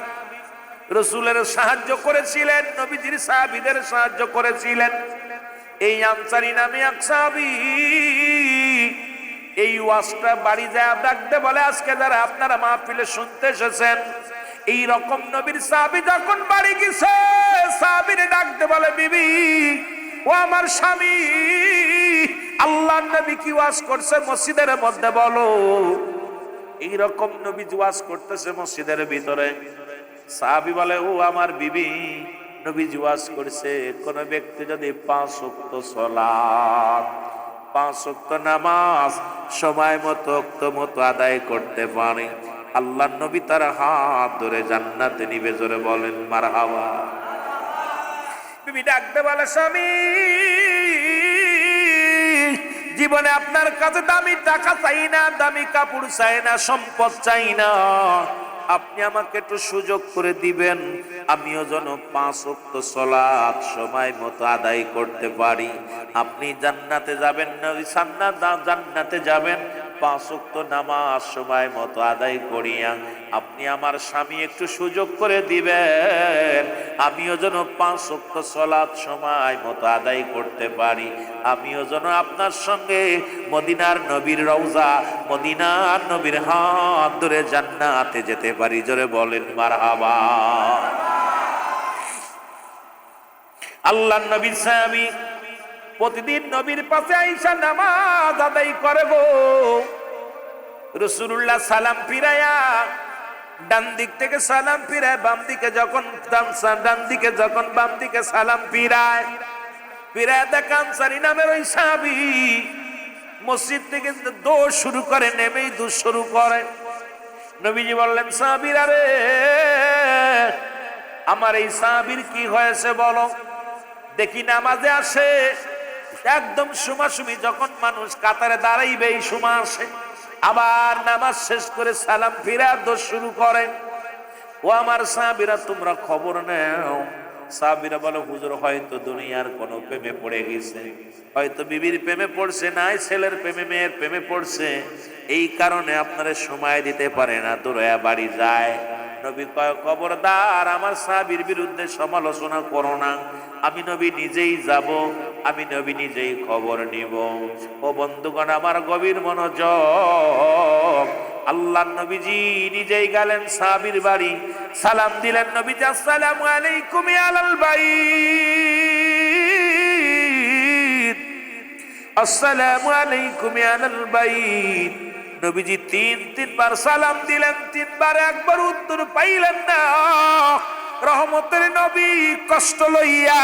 রাসূলের সাহায্য করেছিলেন, নবীজির সাহাবীদের সাহায্য করেছিলেন। এই আনসারী নামে এক সাহাবী এই ওয়াজটা বাড়ি যায় ডাকতে বলে, আজকে যারা আপনারা মাহফিলে শুনতে এসেছেন, এই রকম নবীর সাহাবী যখন বাড়ি গেছে, সাহাবীর ডাকতে বলে, বিবি ও আমার স্বামী, আল্লাহর নবী কি ওয়াজ করছে মসজিদের মধ্যে বলো। এই রকম নবী ওয়াজ করতেছে মসজিদের ভিতরে। সাহাবী বলে, ও আমার বিবি, নবী ওয়াজ করছে কোন ব্যক্তি যদি 5 ওয়াক্ত সালাত, 5 ওয়াক্ত নামাজ সময় মতো ওয়াক্ত আদায় করতে পারে, আল্লাহর নবী তার হাত ধরে জান্নাতে নিবে। জোরে বলেন মারহাবা। বিবি ডাকতে বলে, স্বামী, জীবনে আপনার কাছে দামি টাকা চাই না, দামি কাপড় চাই না, সম্পদ চাই না, আপনি আমাকে একটু সুযোগ করে দিবেন, আমিও যেন 5 ওয়াক্ত সালাত সময় মতো আদায় করতে পারি। আপনি জান্নাতে যাবেন না, জান্নাতে যাবেন 5 ওয়াক্ত নামাজ সময় মতো আদায় করিয়া, আপনি আমার স্বামী একটু সুযোগ করে দিবেন, আমিও যেন 5 ওয়াক্ত সালাত সময় মতো আদায় করতে পারি, আমিও যেন আপনার সঙ্গে মদিনার নবীর রওজা, মদিনার নবীর হাত ধরে জান্নাতে যেতে পারি। জোরে বলেন মারহাবা। আল্লাহর নবীর সাহাবী প্রতিদিন নবীর পাশে আইসা নামাজ আদায় করে গো। রাসূলুল্লাহ সালাম ফিরায়া, ডান দিক থেকে সালাম ফিরায়, বাম দিকে যখন ডান দিকে যখন বাম দিকে সালাম ফিরায়, দেখেন আনসারী নামের ওই সাহাবী মসজিদ থেকে দৌড় শুরু করে, নেমেই দৌড় শুরু করে। নবীজি বললেন, সাহাবীর, আরে আমার এই সাহাবীর কি হয়েছে বলো। দেখি নামাজে আসে একদম সুমাসুমি, যখন মানুষ কাতারে দাঁড়াইবে এই সময় আসে, আবার নামাজ শেষ করে সালাম ফিরা দৌড় শুরু করে। ও আমার সাহাবীরা, তোমরা খবর নাও। সাহাবীরা বলে, হুজুর হয়তো দুনিয়ার কোনো প্রেমে পড়ে গেছে, হয়তো বিবির প্রেমে পড়ছে, নাই ছেলের প্রেমে, মেয়ের প্রেমে পড়ছে, এই কারণে আপনারা সময় দিতে পারে না, দৌড়ায়া বাড়ি যায়। নবী কয়, খবরদার, আমার সাহাবীর বিরুদ্ধে সমালোচনা করো না, আমি নবী নিজেই যাব, আমি নবী নিজেই খবর নিব। ও বন্ধুগণ আমার, গভীর মনোযোগ। আল্লাহর নবীজি নিজেই গেলেন সাহাবীর বাড়ি, সালাম দিলেন। নবীজি, আসসালামু আলাইকুম ইয়া আহলাল বাইত, আসসালামু আলাইকুম ইয়া আহলাল বাইত। নবীজি 3বার সালাম দিলেন, 3বার একবার উত্তর পাইলেন না। রহমতের নবী কষ্ট লইয়া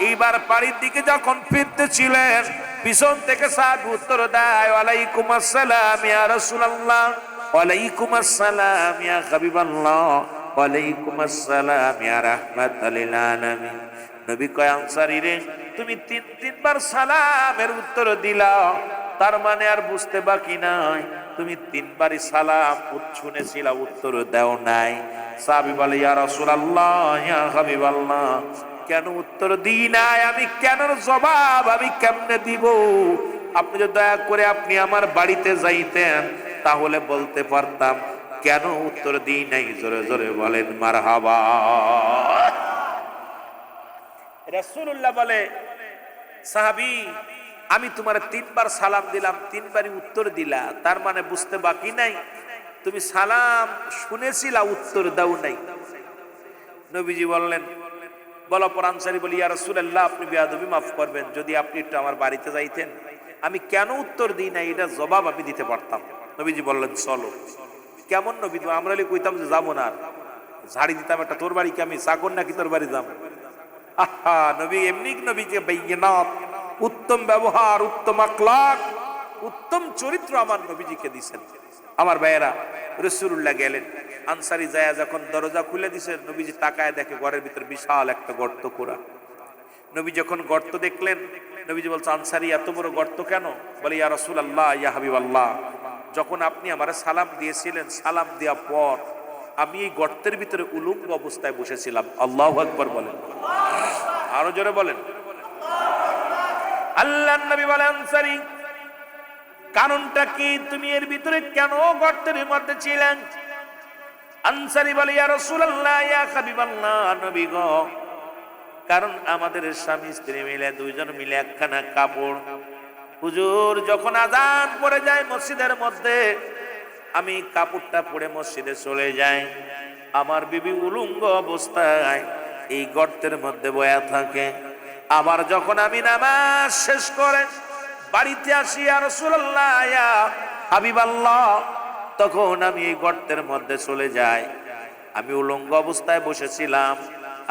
এইবার বাড়ির দিকে যখন ফিরতেছিলেন, পিছন থেকে সাহাবী উত্তর দেয়, ওয়ালাইকুম আসসালাম ইয়া রাসূলুল্লাহ, ওয়ালাইকুম আসসালাম ইয়া হাবিবাল্লাহ, ওয়ালাইকুম আসসালাম ইয়া রাহমাতাল লিল আলামিন। নবী কয়, আনসারী রে, তুমি 3বার সালামের উত্তর দিলা, তার মানে আর বুঝতে বাকি নাই, তুমি 3বারই সালাম শুনেছিলা, উত্তর দাও নাই। সাহাবী বলে, ইয়া রাসূলুল্লাহ, ইয়া হাবিবাল্লাহ, কেন উত্তর দিই নাই, আমি কেন জবাব আমি কেমনে দিব? আপনি যদি দয়া করে আপনি আমার বাড়িতে যাইতেন, তাহলে বলতে পারতাম কেন উত্তর দিই নাই? জোরে জোরে বলেন মারহাবা। রাসূলুল্লাহ বলে, সাহাবী, আমি তোমার 3 বার সালাম দিলাম, 3 বারই উত্তর দিলা, তার মানে বুঝতে বাকি নাই তুমি সালাম শুনেছিলা, উত্তর দাও নাই। নবীজি বললেন, বলা পর আনসারী বলি, ইয়া রাসূলুল্লাহ, আপনি বেয়াদবি মাফ করবেন, যদি আপনি একটু আমার বাড়িতে যাইতেন, আমি কেন উত্তর দিই না এটা জবাব আমি দিতে পারতাম। নবীজি বললেন, চলো। কেমন নবী? আমরা কইতাম যে যাবো না, ঝাড়ি দিতাম একটা, তোর বাড়ি কি আমি চাকর নাকি তোর বাড়ি যাবো? আহা, নবী এমনি নবীকে বাইয়িনাত, উত্তম ব্যবহার, উত্তম আখলাক, উত্তম চরিত্র আমার নবীজিকে দিয়েছেন। আমার ভাইয়েরা, রাসূলুল্লাহ গেলেন, আনসারী যায় যখন দরজা খুলে দিছে, নবীজি তাকায় দেখে ঘরের ভিতর বিশাল একটা গর্ত করা। নবী যখন গর্ত দেখলেন, নবীজি বলছে, আনসারী এত বড় গর্ত কেন? বলে, ইয়া রাসূলুল্লাহ, ইয়া হাবিবাল্লাহ, যখন আপনি আমারে সালাম দিয়েছিলেন, সালাম দেওয়ার পর আমি এই গর্তের ভিতরে উলঙ্গ অবস্থায় বসেছিলাম। আল্লাহু আকবার বলেন, আরো জোরে বলেন। আল্লাহর নবী বলেন, আনসারী, কারণটা কি? তুমি এর ভিতরে কেন গর্তের মধ্যে ছিলেন? আনসারী বলে, ইয়া রাসূলুল্লাহ, ইয়া হাবিবাল্লাহ, নবী গো, কারণ আমাদের স্বামী স্ত্রী মিলে 2 জন মিলে একখানা কাপড়, হুজুর যখন আযান পড়ে যায় মসজিদের মধ্যে, আমি কাপড়টা পরে মসজিদে চলে যাই, আমার বিবি উলঙ্গ অবস্থায় এই গর্তের মধ্যে বয়া থাকে। আবার যখন আমি নামাজ শেষ করে বাড়িতে আসি, ইয়া রাসূলুল্লাহ, ইয়া হাবিবাল্লাহ, তখন আমি এই গর্তের মধ্যে চলে যাই, আমি উলঙ্গ অবস্থায় বসেছিলাম,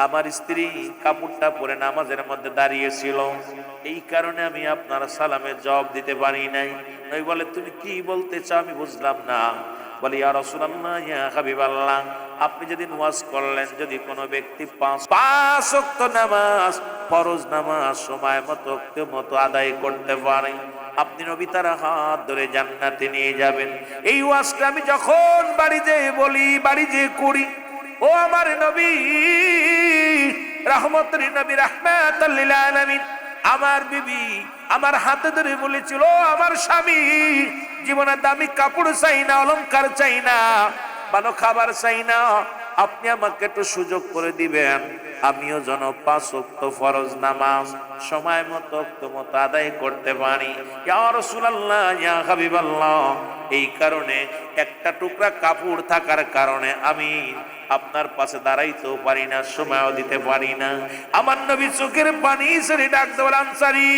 আমার স্ত্রী কাপড়টা পরে নামাজের মধ্যে দাঁড়িয়েছিল, এই কারণে আমি আপনার সালামের জবাব দিতে পারি নাই। নবী বলে, তুমি কি বলতে চাও আমি বুঝলাম না। বলে, ইয়া রাসূলুল্লাহ, ইয়া হাবিবাল্লাহ, আপনি যদি ওয়াজ করলেন, যদি কোনো ব্যক্তি 5 ওয়াক্ত নামাজ, ফরজ নামাজ সময় মতো আদায় করতে পারে, আপনি নবী তার হাত ধরে জান্নাতে নিয়ে যাবেন। এই ওয়াজটা আমি যখন বাড়ি যেয়ে বলি, বাড়ি যেয়ে করি, ও আমার নবী, রহমতের নবী, রাহমাতাল লিল আলামিন, আমার বিবি আমার হাতে ধরে বলেছিল, আমার স্বামী, জীবনে দামি কাপড় চাই না, অলংকার চাই না, ভালো খাবার চাই না, আপনি আমাকে একটু সুযোগ করে দিবেন, আমিও যেন 5 ওয়াক্ত ফরজ নামাজ সময় মতো আদায় করতে পারি। ইয়া রাসূলুল্লাহ, ইয়া হাবিবাল্লাহ, এই কারণে একটা টুকরা কাপড় থাকার কারণে আমি আপনার পাশে দাঁড়াইতেও পারি না, সময়ও দিতে পারি না। আমার নবী চোখের পানি ছেড়ে ডাক দেওয়ার, আনসারী,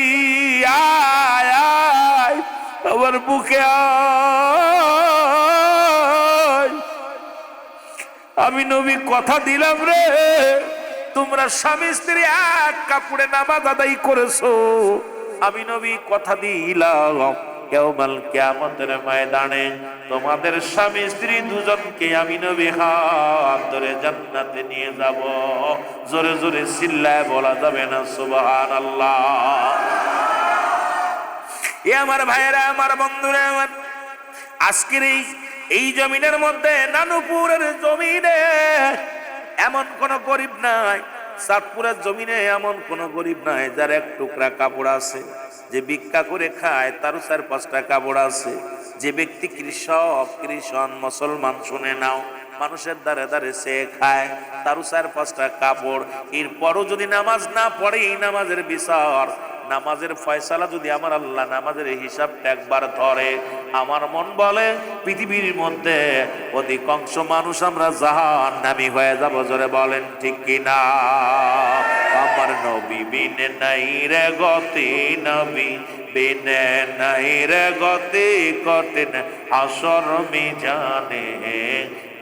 আয় আয় আমার বুকে আয়, আমি নবী কথা দিলাম রে, তোমরা স্বামী স্ত্রী এক কাপড়ে নামাজ আদায় করেছো, আমি নবী কথা দিলাম, কিয়ামত কিয়ামতের ময়দানে তোমাদের স্বামী স্ত্রী 2 জনকে আমি নবী হাত ধরে জান্নাতে নিয়ে যাব। জোরে জোরে চিল্লায় বলা যাবে না সুবহানাল্লাহ? এ আমার ভাইয়েরা, আমার বন্ধুরা, আমার আজকের এই জমিনের মধ্যে, নানুপুরের জমিনে এমন কোন গরিব নাই, চাঁদপুরের জমিনে এমন কোন গরিব নাই যার এক টুকরা কাপড় আছে, যে ভিক্ষা করে খায় তারও 4-5টা কাপড় আছে। যে ব্যক্তি কৃষক, মুসলমান, শুনে নাও, মানুষের দ্বারে দ্বারে সে খায়, তারও 4-5টা কাপড়। এরপরও যদি নামাজ না পড়ে, এই নামাজের বিচার, নামাজের ফয়সালা যদি আমার আল্লাহ নামাজের হিসাবটা একবার ধরে, আমার মন বলে পৃথিবীর মধ্যে অধিকাংশ মানুষ আমরা জাহান্নামী হয়ে যাব। জোরে বলেন ঠিক কিনা? আমার নবী বিনে নাই রে গতি, নবী বিনে নাই রে গতি, কঠিন হাসর মিজানে,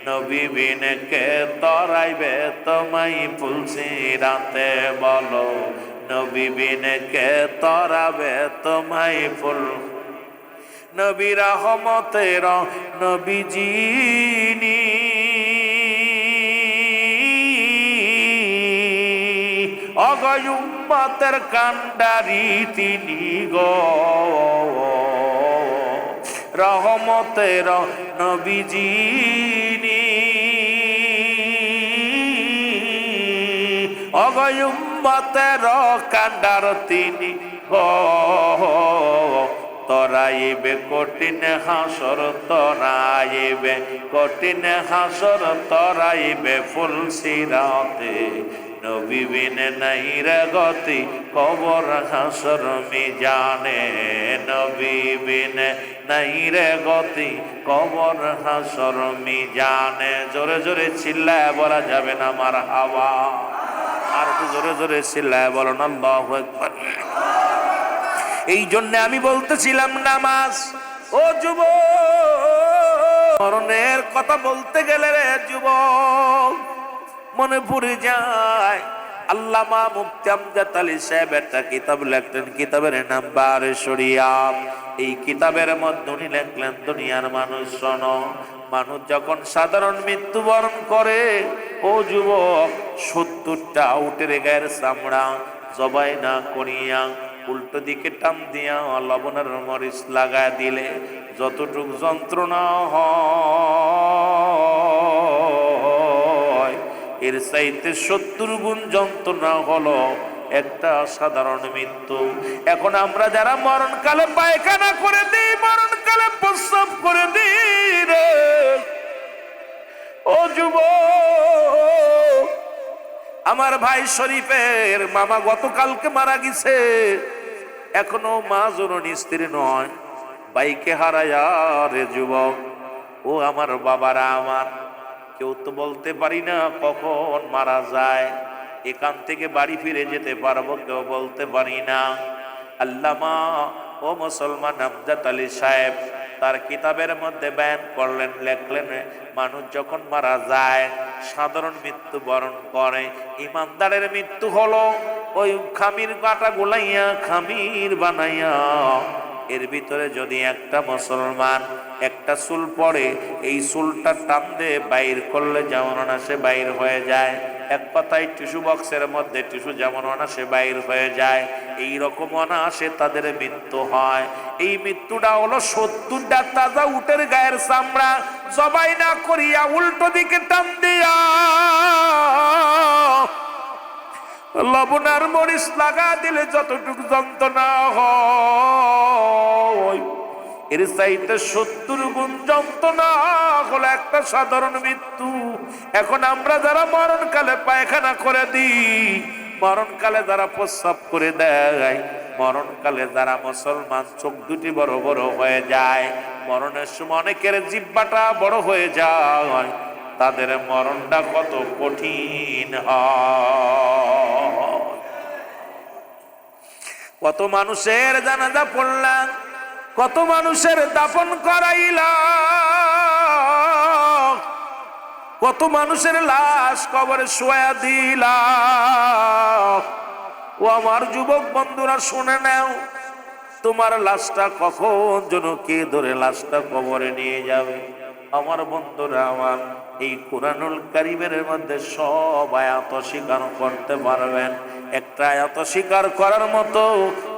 নবী বিনে কে তরাইবে তোমায় ফুলসিরাতে, বলো নবী বিনে কে তরাবে তোমায় ফুল, নবী রহমতের নবী যিনি, অগয় উম্মতের কান্ডারি তিনি গো, রহমতের নবী যিনি, অগয় উম্মতের কান্ডার তিনি গো, তরাইবে কঠিন হাসর, তরাইবে কঠিন হাসর, তরাইবে ফুল সিরাতে। নবী বিনে নাই রে গতি, কবর হাসর মিজানে। নবী বিনে নাই রে গতি, কবর হাসর মিজানে। জোরে জোরে চিল্লায় বলা যাবে না মারহাবা? আর একটু জোরে জোরে চিল্লায় বলো না আল্লাহু আকবার। এই জন্য আমি বলতেছিলাম নামাজ। ও যুবক, মরণের কথা বলতে গেলে রে যুবক মনে পড়ে যায় আল্লামা মুফতি আমজাদ আলী সাহেব একটা কিতাব লিখলেন, কিতাবের নাম বারে শরিয়াত। এই কিতাবের মধ্যে উনি লিখলেন, দুনিয়ার মানুষ শোনো, মানুষ যখন সাধারণ মৃত্যুবরণ করে, ও যুবক 70টা উটের গায়ের চামড়া জবাই না করিয়া উল্টো দিকে টান দিয়া লবণের মরিচ লাগায় দিলে যতটুক যন্ত্রণা হয়, এর চাইতে 70 গুণ যন্ত্রণা হলো একটা সাধারণ মৃত্যু। এখন আমরা যারা মরণকালে পায়খানা করে দিই, মরণকালে প্রস্রাব করে দিই রে ও যুবক, আমার ভাই শরীফের মামা গতকালকে মারা গেছে, এখনো মা জননী স্ত্রী নয়, ভাইকে হারায়া রে যুবক। ও আমার বাবারা আমার, কেউ তো বলতে পারি না কখন মারা যায়, এখান থেকে বাড়ি ফিরে যেতে পারবো কেউ বলতে পারি না। আল্লামা ও মুসলমান আমজাদ আলী সাহেব তার কিতাবের মধ্যে বয়ান করলেন, লেখলেন, মানুষ যখন মারা যায় সাধারণ মৃত্যু বরণ করে, ইমানদারের মৃত্যু হলো ওই খামির কাটা গোলাইয়া খামির বানাইয়া এর ভিতরে যদি একটা মুসলমান একটা চুল পড়ে, এই চুলটা টান দিয়ে বাইর করলে যেমন অনাসে বাইর হয়ে যায়, এক কথায় টিস্যু বক্সের মধ্যে টিস্যু যেমন অনাসে বাইর হয়ে যায়, এই রকম অনাসে তাদের মৃত্যু হয়। এই মৃত্যুটা হলো 70টা তাজা উটের গায়ের চামড়া জবাই না করিয়া উল্টো দিকে টান দিয়া লবণ আর মরিচ লাগা দিলে যতটুকু যন্ত্রণা হয়, এর চাইতে 70 গুণ যন্ত্রণা হলো একটা সাধারণ মৃত্যু। এখন আমরা যারা মরণকালে পায়খানা করে দিই, মরণকালে যারা প্রস্রাব করে দেয়, মরণকালে যারা মুসলমান চোখ দুটি বড় বড় হয়ে যায়, মরণের সময় অনেকের জিহ্বাটা বড় হয়ে যায়, তাদের মরণটা কত কঠিন হয়। কত মানুষের জানাজা পড়লাম, কত মানুষের দাফন করাইলাম, কত মানুষের লাশ কবরে শোয়া দিলাম। ও আমার যুবক বন্ধুরা শুনে নাও, তোমার লাশটা কখন যেন কে ধরে লাশটা কবরে নিয়ে যাবে। আমার বন্ধুরা আমার, এই কুরআনুল কারীমের মধ্যে সব আয়াত স্বীকার করতে পারবেন, একটা আয়াত স্বীকার করার মতো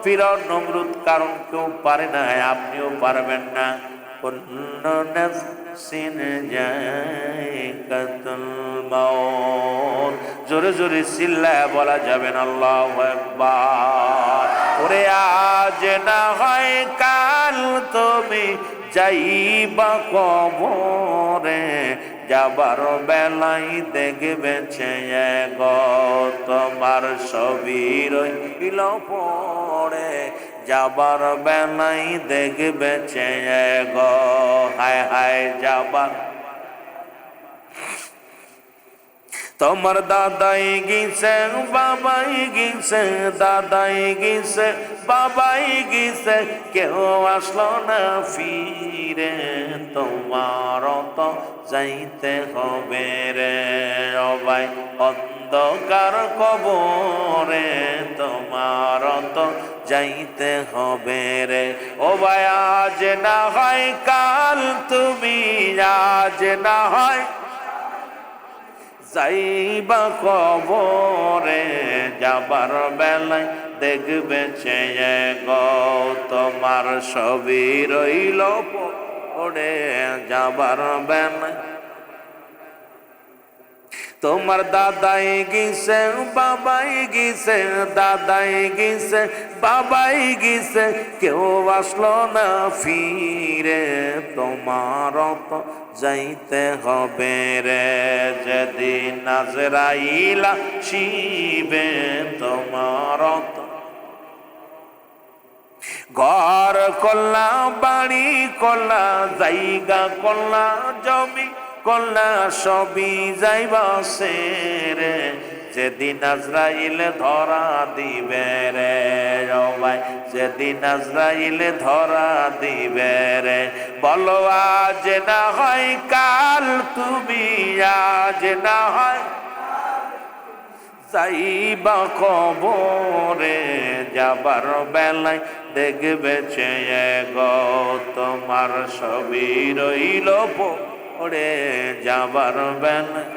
ফিরআউন নমরুদ কারণ কেউ পারে না, আপনিও পারবেন না। কুল্লু নাফসিন যায়িকাতুল মাউত, জোরে জোরে চিল্লায় বলা যাবে না আল্লাহু আকবার। ওরে আজ না হয় কাল তুমি যাইবা কবরে, যাবার বেলাই দেখবে চেয়ে গো তোমার ছবি রইল পড়ে, যাবার বেলাই দেখবে চেয়ে গো। হায় হায় যাবার, তোমার দাদাই গিয়েছে বাবাই গিয়েছে, দাদাই গিয়েছে বাবাই গিয়েছে, কেউ আসলো না ফিরে, তোমার তো যাইতে হবে রে সবাই অন্ধকার কবরে, তোমার তো যাইতে হবে রে। ও ভাই আজ না হয় কাল তুমি, আজ না হয় যাইবা কবরে, যাবার বেলায় দেখবে চেয়ে গো তোমার ছবি রইল পড়ে, যাবার বেলায় তোমার দাদাই গিয়েছে, বাবাই গিয়েছে, দাদাই গিয়েছে, বাবাই গিয়েছে, কেউ আসলো না ফিরে। তোমার তো যাইতে হবে রে, যেদিন আজরাইল আসিবে। তোমার তো ঘর করলা, বাড়ি করলা, জায়গা করলা, জমি করলা, সবই যাইবা রে, যেদিন আজরাইল ধরা দিবে রে। সবাই যেদিন আজরাইল ধরা দিবে রে। বলো আজ না হয় কাল, তুমি আজ না হয় যাইবা কবরে। যাবার বেলায় দেখবে চেয়ে গো, তোমার সবই রইল পড়ে। যাবার বেলায়